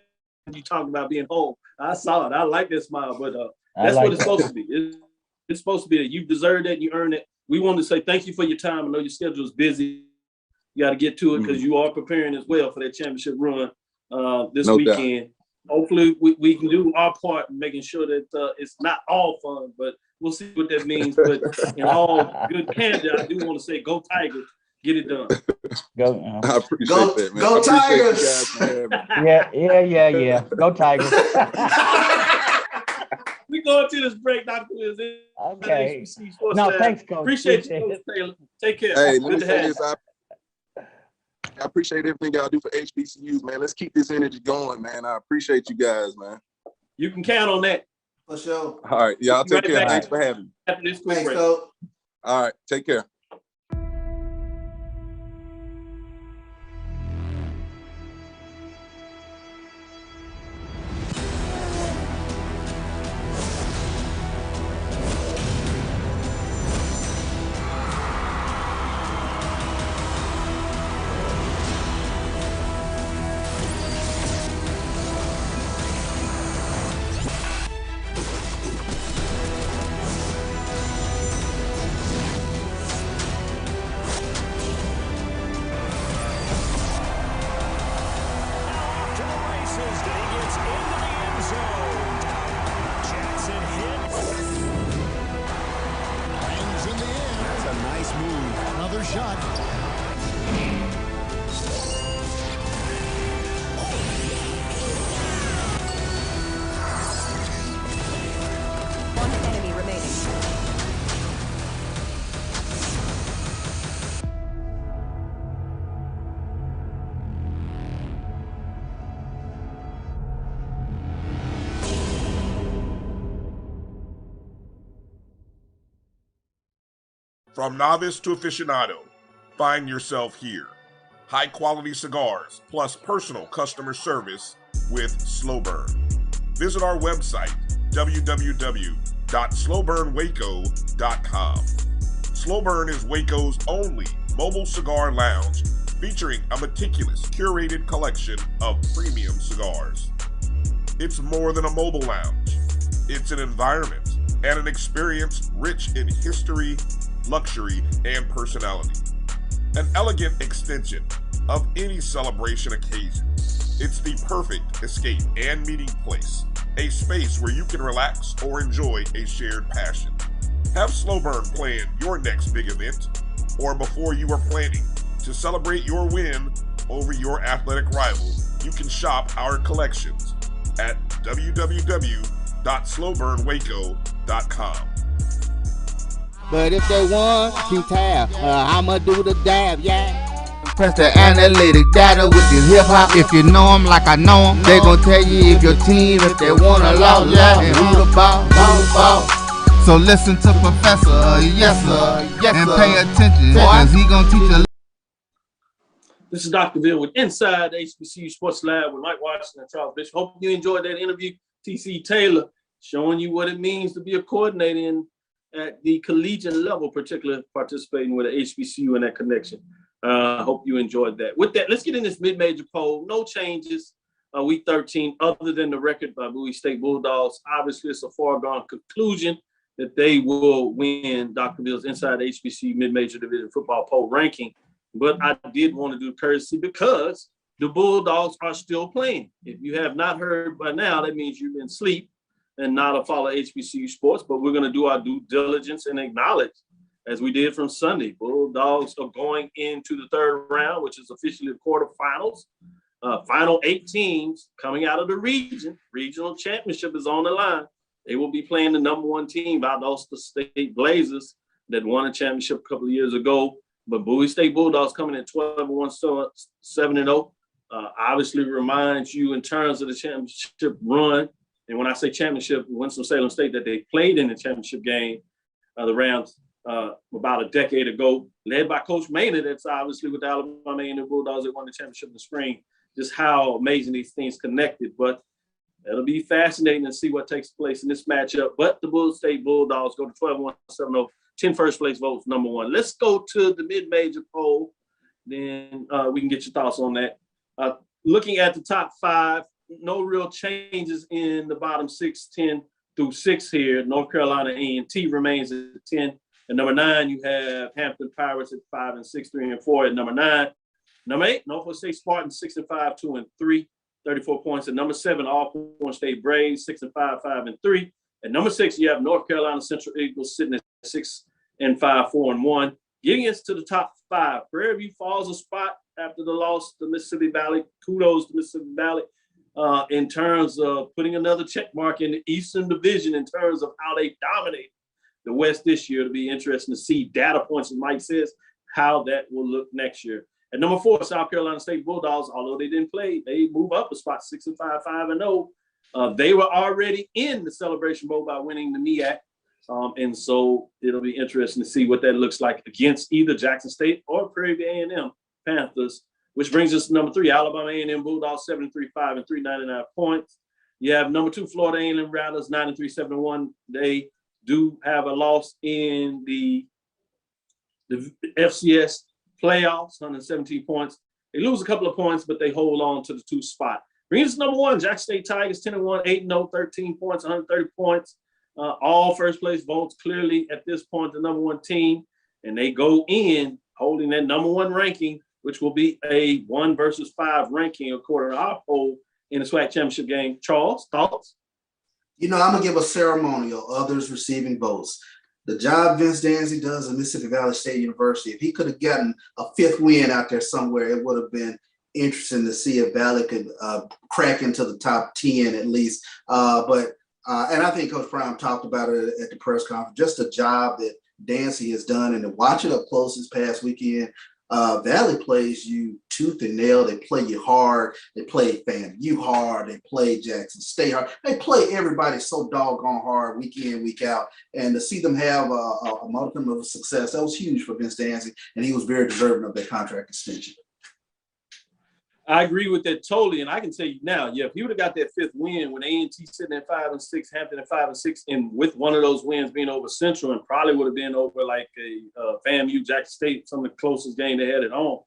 You talk about being home. I saw it. I like that smile, but that's what it's supposed to be. It's supposed to be that you deserve that, you earn it. We want to say thank you for your time. I know your schedule is busy. You got to get to it because you are preparing as well for that championship run this weekend. Hopefully we can do our part in making sure that it's not all fun, but we'll see what that means. But in all good candor, I do want to say go Tigers. Get it done. Go. I appreciate that, man. Go Tigers. Yeah. Go Tigers. We going to this break, Dr. Wiz. Okay. HBCU Sports No, Lab. thanks, Coach. Appreciate you, Coach Taylor. Take care. Hey, let Good me to say have this. I appreciate everything y'all do for HBCUs, man. Let's keep this energy going, man. I appreciate you guys, man. You can count on that. For sure. All right. Y'all take care. Back. Thanks for having me. After this quick Thanks, break. Coach. All right. Take care. From novice to aficionado, find yourself here. high-quality cigars, plus personal customer service with Slow Burn. Visit our website, www.slowburnwaco.com. Slow Burn is Waco's only mobile cigar lounge featuring a meticulous, curated collection of premium cigars. It's more than a mobile lounge. It's an environment and an experience rich in history, luxury, and personality. An elegant extension of any celebration occasion. It's the perfect escape and meeting place, a space where you can relax or enjoy a shared passion. Have Slow Burn plan your next big event, or before you are planning to celebrate your win over your athletic rival, you can shop our collections at www.slowburnwaco.com. But if they want to tab, I'ma do the dab, yeah. Press the analytic data with your hip hop. If you know them like I know them, they gon' tell you if your team, if they wanna lose, and who the ball. So listen to Professor, yes sir, and pay attention, cause he gon' teach you. This is Dr. Bill with Inside the HBCU Sports Lab with Mike Washington and Charles Bishop. Hope you enjoyed that interview. TC Taylor showing you what it means to be a coordinator at the collegiate level, particularly participating with an HBCU and that connection. Hope you enjoyed that. With that, let's get in this mid-major poll. No changes week 13 other than the record by Bowie State Bulldogs. Obviously, it's a foregone conclusion that they will win Dr. Bill's Inside the HBCU mid-major division football poll ranking. But I did want to do courtesy because the Bulldogs are still playing. If you have not heard by now, that means you've been asleep and not a follow HBCU sports. But we're going to do our due diligence and acknowledge, as we did from Sunday, Bulldogs are going into the third round, which is officially the quarterfinals. Final 8 teams coming out of the region. Regional championship is on the line. They will be playing the number 1 team, Valdosta State Blazers, that won a championship a couple of years ago. But Bowie State Bulldogs coming in 12-1, 7-0. Obviously reminds you in terms of the championship run. And when I say championship, Winston-Salem State, that they played in the championship game, the Rams, about a decade ago, led by Coach Maynard. That's obviously with the Alabama A&M Bulldogs that won the championship in the spring. Just how amazing these things connected. But it'll be fascinating to see what takes place in this matchup. But the Bowie State Bulldogs go to 12-1, 7-0. 10 first place votes, number 1. Let's go to the mid-major poll. Then we can get your thoughts on that. Looking at the top 5, no real changes in the bottom 6, 10 through 6 here. North Carolina A&T remains at 10. At number 9, you have Hampton Pirates at 5 and 6, 3 and 4 at number 9. Number 8, Norfolk State Spartans 6 and 5, 2 and 3, 34 points. At number 7, Alcorn State Braves 6 and 5, 5 and 3. At number 6, you have North Carolina Central Eagles sitting at 6 and 5, 4 and 1. Getting us to the top 5. Prairie View falls a spot after the loss to Mississippi Valley. Kudos to Mississippi Valley in terms of putting another check mark in the Eastern Division in terms of how they dominate the West this year. It'll be interesting to see data points, as Mike says, how that will look next year. At number 4, South Carolina State Bulldogs, although they didn't play, they move up a spot, 6 and 5, 5 and 0. They were already in the Celebration Bowl by winning the MEAC. And so it'll be interesting to see what that looks like against either Jackson State or Prairie View A&M Panthers, which brings us to number 3, Alabama A&M Bulldogs, 7 and 3, 5 and 3, 99 points. You have number 2, Florida A&M Rattlers, 9 and 3, 7 and 1. They do have a loss in the FCS playoffs, 117 points. They lose a couple of points, but they hold on to the 2 spot. Brings us to number 1, Jackson State Tigers, 10 and 1, 8 and 0, 13 points, 130 points. All first place votes clearly at this point the number 1 team, and they go in holding that number 1 ranking, which will be a 1 versus 5 ranking according to our poll in the SWAC championship game. Charles, thoughts? I'm gonna give a ceremonial, others receiving votes. The job Vince Danzy does at Mississippi Valley State University, if he could have gotten a 5th win out there somewhere, it would have been interesting to see if Valley could crack into the top 10 at least. And I think Coach Brown talked about it at the press conference, just the job that Dancy has done, and to watch it up close this past weekend. Valley plays you tooth and nail. They play you hard. They play FAMU hard. They play Jackson State hard. They play everybody so doggone hard week in, week out. And to see them have a modicum of success, that was huge for Vince Dancy, and he was very deserving of that contract extension. I agree with that totally, and I can tell you now, yeah, if he would have got that 5th win when A&T sitting at 5-6, Hampton at 5-6, and with one of those wins being over Central, and probably would have been over like a FAMU, Jackson State, some of the closest game they had at home.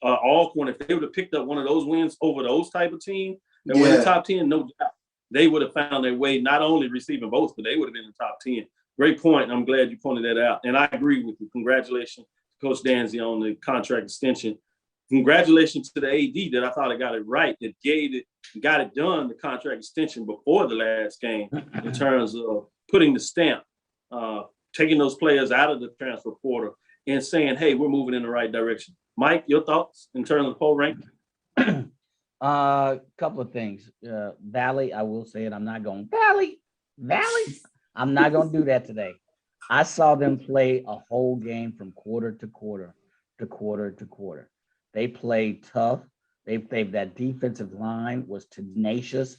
Alcorn, if they would have picked up one of those wins over those type of teams that were in the top 10, no doubt, they would have found their way not only receiving votes, but they would have been in the top 10. Great point. I'm glad you pointed that out, and I agree with you. Congratulations, Coach Danzy, on the contract extension. Congratulations to the AD that I thought I got it right, that got it done, the contract extension before the last game in terms of putting the stamp, taking those players out of the transfer portal and saying, hey, we're moving in the right direction. Mike, your thoughts in terms of poll rank? Couple of things. Valley, I will say it. I'm not going, Valley. I'm not going to do that today. I saw them play a whole game from quarter to quarter to quarter to quarter. They played tough. That defensive line was tenacious.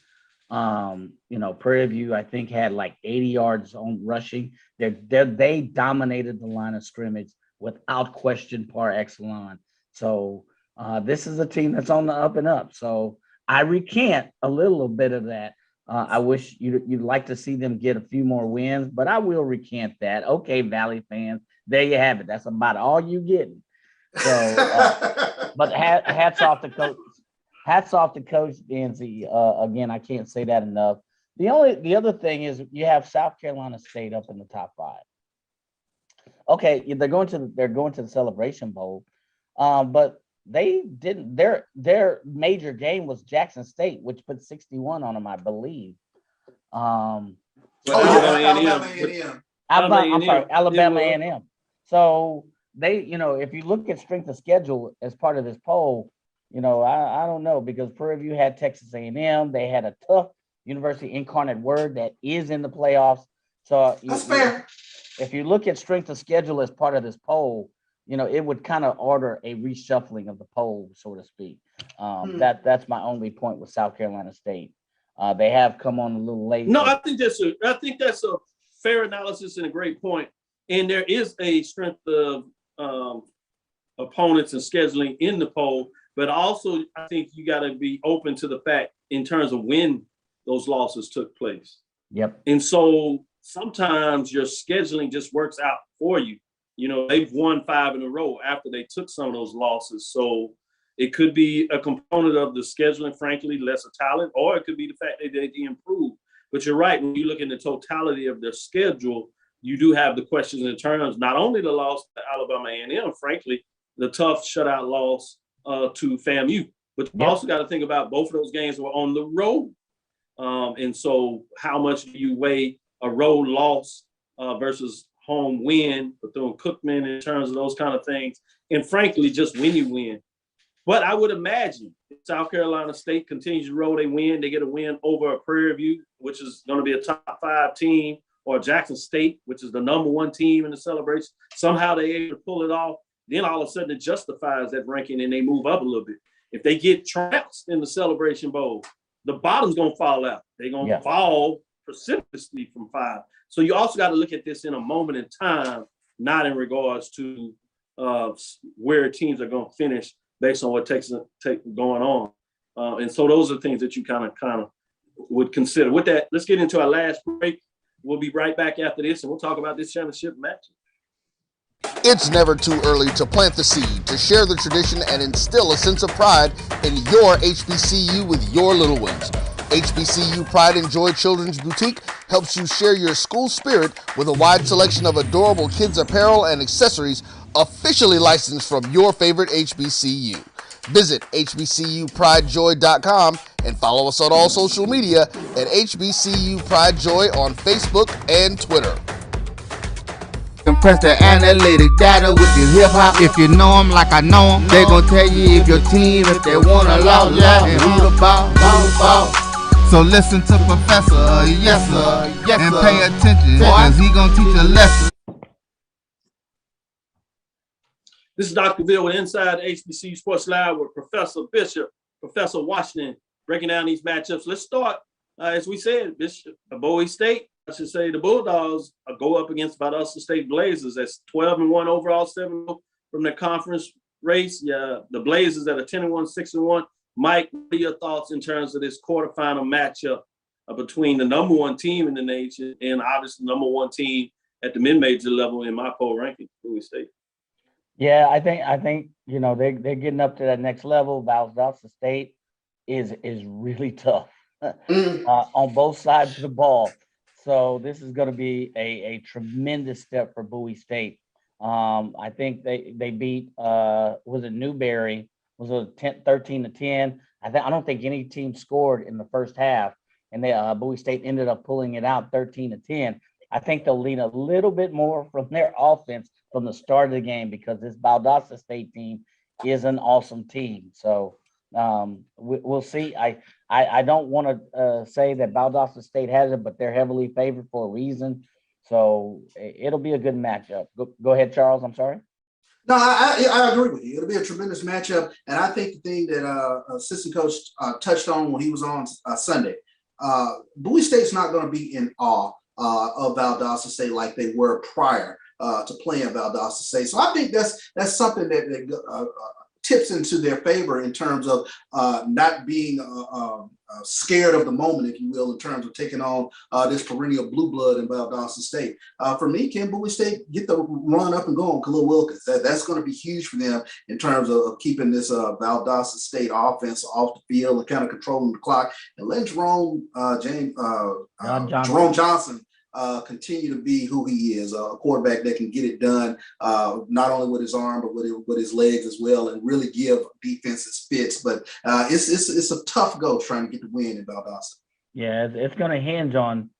Prairie View, I think, had like 80 yards on rushing. They dominated the line of scrimmage without question par excellence. So this is a team that's on the up and up. So I recant a little bit of that. I wish you'd like to see them get a few more wins, but I will recant that. Okay, Valley fans, there you have it. That's about all you getting. So, but hats off to Coach. Hats off to Coach Danzy. Again, I can't say that enough. The other thing is you have South Carolina State up in the top 5. Okay, they're going to the Celebration Bowl, but they didn't. Their major game was Jackson State, which put 61 on them, I believe. Alabama A&M. I'm sorry, Alabama A&M. So they, if you look at strength of schedule as part of this poll, I don't know, because Prairie View had Texas A&M. They had a tough University Incarnate Word that is in the playoffs. So that's fair. If you look at strength of schedule as part of this poll, it would kind of order a reshuffling of the poll, so to speak. That's my only point with South Carolina State. They have come on a little late. No, I think that's a fair analysis and a great point. And there is a strength of opponents and scheduling in the poll, but also I think you got to be open to the fact in terms of when those losses took place. Yep. And so sometimes your scheduling just works out for you. They've won 5 in a row after they took some of those losses. So it could be a component of the scheduling, frankly, lesser talent, or it could be the fact that they improved. But you're right, when you look at the totality of their schedule, you do have the questions in terms, not only the loss to Alabama A&M, frankly, the tough shutout loss to FAMU, but you also got to think about both of those games were on the road. And so how much do you weigh a road loss versus home win, Bethune-Cookman in terms of those kind of things? And frankly, just when you win. But I would imagine if South Carolina State continues to roll, they win, they get a win over a Prairie View, which is going to be a top 5 team, or Jackson State, which is the number 1 team in the celebration. Somehow they're able to pull it off. Then all of a sudden it justifies that ranking and they move up a little bit. If they get trounced in the Celebration Bowl, the bottom's going to fall out. They're going to fall precipitously from 5. So you also got to look at this in a moment in time, not in regards to where teams are going to finish based on what takes going on. And so those are things that you kind of would consider. With that, let's get into our last break. We'll be right back after this, and we'll talk about this championship match. It's never too early to plant the seed, to share the tradition, and instill a sense of pride in your HBCU with your little ones. HBCU Pride and Joy Children's Boutique helps you share your school spirit with a wide selection of adorable kids apparel and accessories officially licensed from your favorite HBCU. Visit hbcupridejoy.com and follow us on all social media at HBCU Pride Joy on Facebook and Twitter. Compress the analytic data with your hip-hop. If you know them like I know them, they gon' tell you if your team, if they wanna loud, and who the ball. So listen to Professor, yes sir, and pay attention, cause he gon' teach a lesson. This is Dr. Ville with Inside HBCU Sports Lab with Professor Bishop, Professor Washington, breaking down these matchups. Let's start, as we said, Bishop, Bowie State, I should say the Bulldogs go up against Valdosta State Blazers. That's 12-1 overall, 7 from their conference race. Yeah, the Blazers that are 10-1, 6-1. Mike, what are your thoughts in terms of this quarterfinal matchup between the number one team in the nation and obviously the number one team at the mid-major level in my poll ranking, Bowie State? Yeah, I think they're getting up to that next level. Valdosta State is really tough on both sides of the ball. So this is going to be a tremendous step for Bowie State. I think they beat was it Newberry? Was it 13-10? I don't think any team scored in the first half, and Bowie State ended up pulling it out 13-10. I think they'll lean a little bit more from their offense from the start of the game because this Valdosta State team is an awesome team. So we'll see. I don't want to say that Valdosta State has it, but they're heavily favored for a reason. So it'll be a good matchup. Go ahead, Charles. I'm sorry. No, I agree with you. It'll be a tremendous matchup. And I think the thing that assistant coach touched on when he was on Sunday, Bowie State's not going to be in awe of Valdosta State like they were prior to playing Valdosta State. So I think that's something that tips into their favor in terms of not being scared of the moment, if you will, in terms of taking on this perennial blue blood in Valdosta State. For me, can Bowie State get the run up and go on Khalil Wilkins? That's going to be huge for them in terms of keeping this Valdosta State offense off the field and kind of controlling the clock and letting Jerome Johnson continue to be who he is, a quarterback that can get it done, not only with his arm, but with his legs as well, and really give defenses fits. But it's a tough go trying to get the win in Valdosta. Yeah, it's going to hinge on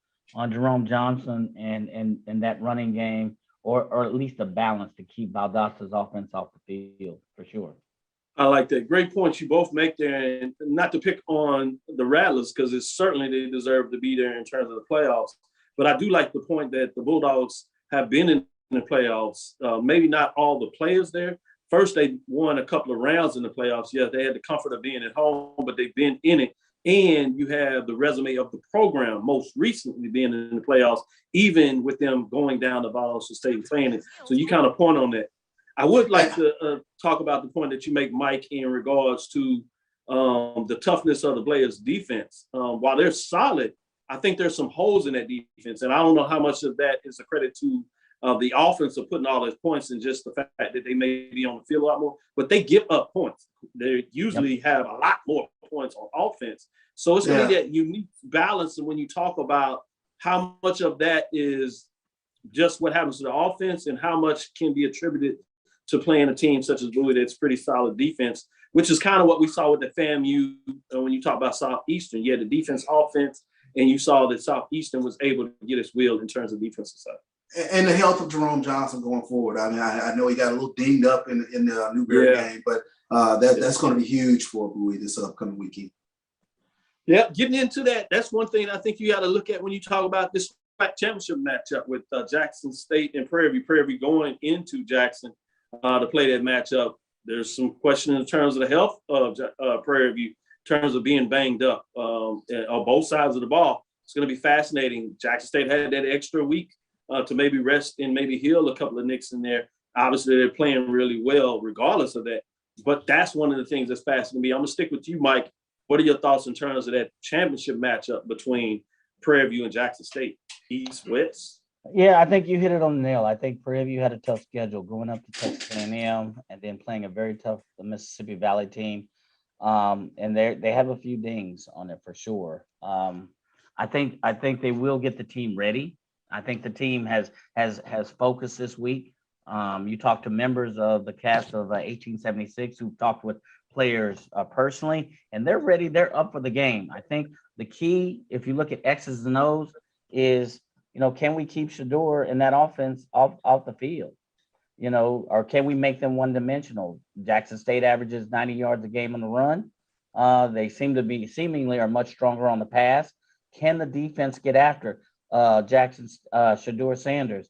Jerome Johnson and that running game, or at least a balance to keep Valdosta's offense off the field, for sure. I like that. Great points you both make there, and not to pick on the Rattlers because it's certainly they deserve to be there in terms of the playoffs. But I do like the point that the Bulldogs have been in the playoffs. Maybe not all the players there. First, they won a couple of rounds in the playoffs. Yeah, they had the comfort of being at home, but they've been in it. And you have the resume of the program most recently being in the playoffs, even with them going down to Valdosta State and playing it. So you kind of point on that. I would like to talk about the point that you make, Mike, in regards to the toughness of the Blazers defense. While they're solid, I think there's some holes in that defense, and I don't know how much of that is a credit to the offense of putting all those points and just the fact that they may be on the field a lot more, but they give up points. They usually have a lot more points on offense. So it's going to be that unique balance. And when you talk about how much of that is just what happens to the offense and how much can be attributed to playing a team such as Bowie that's pretty solid defense, which is kind of what we saw with the FAMU when you talk about Southeastern. You had the defense, offense, and you saw that Southeastern was able to get its wheel in terms of defensive side. And the health of Jerome Johnson going forward. I mean, I know he got a little dinged up in the Newberry game, but that's going to be huge for Bowie this upcoming weekend. Yeah, getting into that, that's one thing I think you got to look at when you talk about this championship matchup with Jackson State and Prairie View. Prairie View going into Jackson to play that matchup. There's some question in terms of the health of Prairie View, in terms of being banged up on both sides of the ball. It's going to be fascinating. Jackson State had that extra week to maybe rest and maybe heal a couple of nicks in there. Obviously, they're playing really well regardless of that. But that's one of the things that's fascinating me. I'm going to stick with you, Mike. What are your thoughts in terms of that championship matchup between Prairie View and Jackson State? East, West? Yeah, I think you hit it on the nail. I think Prairie View had a tough schedule going up to Texas A&M and then playing a very tough Mississippi Valley team. And they have a few dings on it for sure. I think they will get the team ready. I think the team has focused this week. You talk to members of the cast of 1876 who've talked with players personally, and they're ready. They're up for the game. I think the key, if you look at X's and O's, is, can we keep Shador and that offense off the field? Or can we make them one-dimensional? Jackson State averages 90 yards a game on the run. They seemingly are much stronger on the pass. Can the defense get after Jackson's Shador Sanders?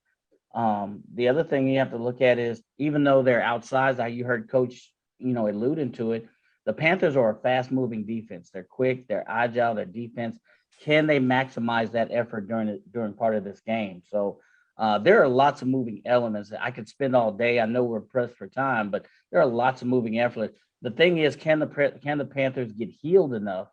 The other thing you have to look at is, even though they're outsized, you heard Coach, alluding to it, the Panthers are a fast-moving defense. They're quick, they're agile, their defense. Can they maximize that effort during part of this game? So There are lots of moving elements. I could spend all day. I know we're pressed for time, but there are lots of moving elements. The thing is, can the Panthers get healed enough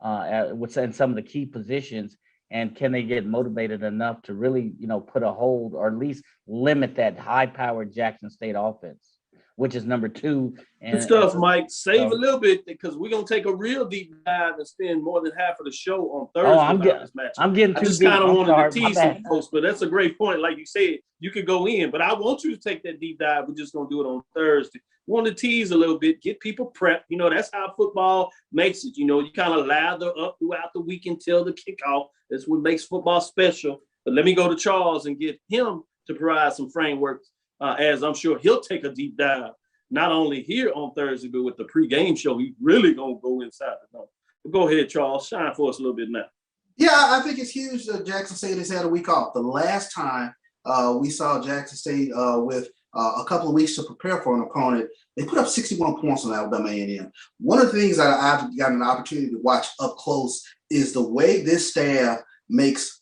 in some of the key positions, and can they get motivated enough to really, put a hold or at least limit that high-powered Jackson State offense, which is number 2. Good stuff, Mike. Save a little bit because we're gonna take a real deep dive and spend more than half of the show on Thursday. I'm getting too deep. I just kind of wanted to tease some folks, but that's a great point. Like you said, you could go in, but I want you to take that deep dive. We're just gonna do it on Thursday. Want to tease a little bit, get people prepped. That's how football makes it. You kind of lather up throughout the week until the kickoff. That's what makes football special. But let me go to Charles and get him to provide some framework, as I'm sure he'll take a deep dive, not only here on Thursday, but with the pregame show. He's really going to go inside the number. But go ahead, Charles. Shine for us a little bit now. Yeah, I think it's huge that Jackson State has had a week off. The last time we saw Jackson State with a couple of weeks to prepare for an opponent, they put up 61 points on Alabama A&M. One of the things that I've gotten an opportunity to watch up close is the way this staff makes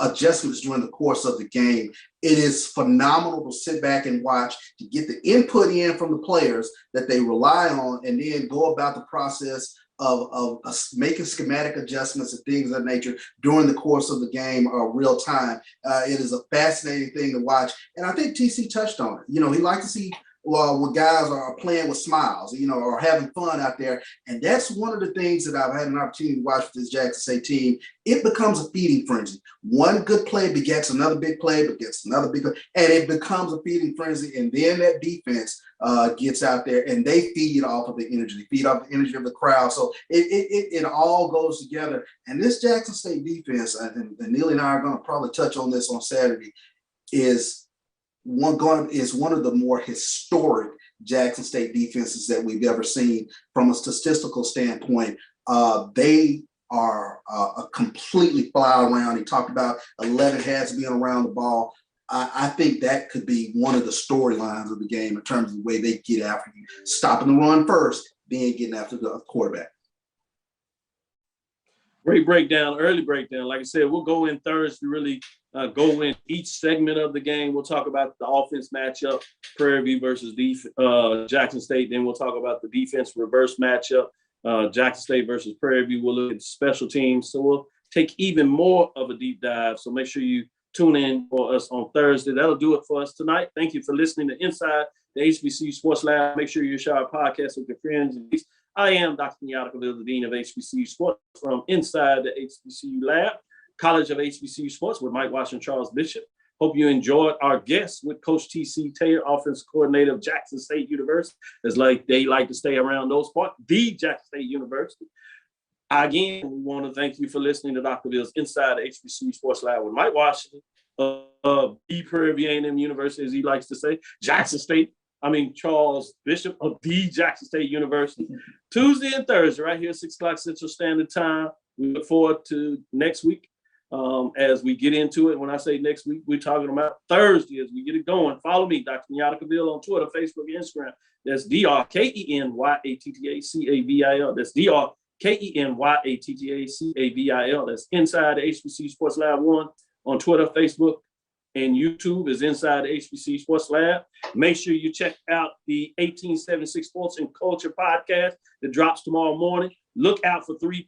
adjustments during the course of the game. It is phenomenal to sit back and watch, to get the input in from the players that they rely on, and then go about the process of making schematic adjustments and things of that nature during the course of the game real time. It is a fascinating thing to watch. And I think TC touched on it. He likes to see when guys are playing with smiles, or having fun out there. And that's one of the things that I've had an opportunity to watch with this Jackson State team. It becomes a feeding frenzy. One good play begets another big play, begets another big play, and it becomes a feeding frenzy. And then that defense gets out there and they feed off of the energy. They feed off the energy of the crowd. So it all goes together. And this Jackson State defense, and Neely and I are going to probably touch on this on Saturday, is one of the more historic Jackson State defenses that we've ever seen from a statistical standpoint. They are completely fly around. He talked about 11 hats being around the ball. I think that could be one of the storylines of the game in terms of the way they get after you, stopping the run first, then getting after the quarterback. Great breakdown, early breakdown. Like I said, we'll go in Thursday, really go in each segment of the game. We'll talk about the offense matchup, Prairie View versus Jackson State. Then we'll talk about the defense reverse matchup, Jackson State versus Prairie View. We'll look at special teams. So we'll take even more of a deep dive. So make sure you tune in for us on Thursday. That'll do it for us tonight. Thank you for listening to Inside the HBCU Sports Lab. Make sure you share our podcast with your friends and peace. I am Dr. Jericho, the Dean of HBCU Sports from Inside the HBCU Lab, College of HBCU Sports with Mike Washington, Charles Bishop. Hope you enjoyed our guests with Coach T.C. Taylor, offensive coordinator of Jackson State University. As they like to stay around those parts, the Jackson State University. Again, we want to thank you for listening to Dr. Bill's Inside the HBCU Sports Lab with Mike Washington, the Prairie View A&M University, as he likes to say, Charles Bishop of the Jackson State University. Tuesday and Thursday, right here, 6 o'clock Central Standard Time. We look forward to next week as we get into it. When I say next week, we're talking about Thursday as we get it going. Follow me, Dr. Nyatacaville, on Twitter, Facebook, and Instagram. That's DrKenyattacaville. That's DrKenyattacaville. That's Inside the HBCU Sports Lab 1 on Twitter, Facebook, and YouTube is Inside the HBCU Sports Lab. Make sure you check out the 1876 Sports and Culture podcast that drops tomorrow morning. Look out for the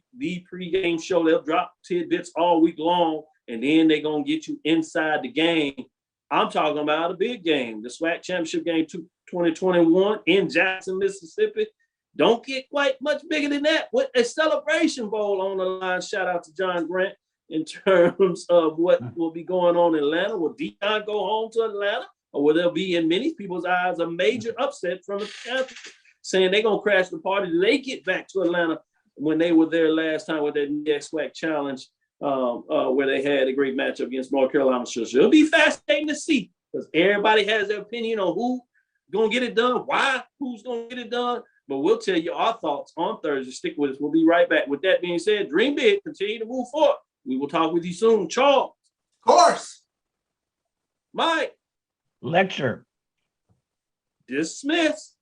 pregame show. They'll drop tidbits all week long, and then they're going to get you inside the game. I'm talking about a big game, the SWAC Championship Game 2021 in Jackson, Mississippi. Don't get quite much bigger than that. With a Celebration Bowl on the line. Shout out to John Grant. In terms of what will be going on in Atlanta, will Deion go home to Atlanta, or will there be, in many people's eyes, a major upset from the Panthers, saying they're going to crash the party? Do they get back to Atlanta when they were there last time with that SWAC challenge, where they had a great matchup against North Carolina? So it'll be fascinating to see, because everybody has their opinion on who's going to get it done, who's going to get it done. But we'll tell you our thoughts on Thursday. Stick with us. We'll be right back. With that being said, dream big, continue to move forward. We will talk with you soon. Charles. Of course. Mike. Lecture. Dismiss.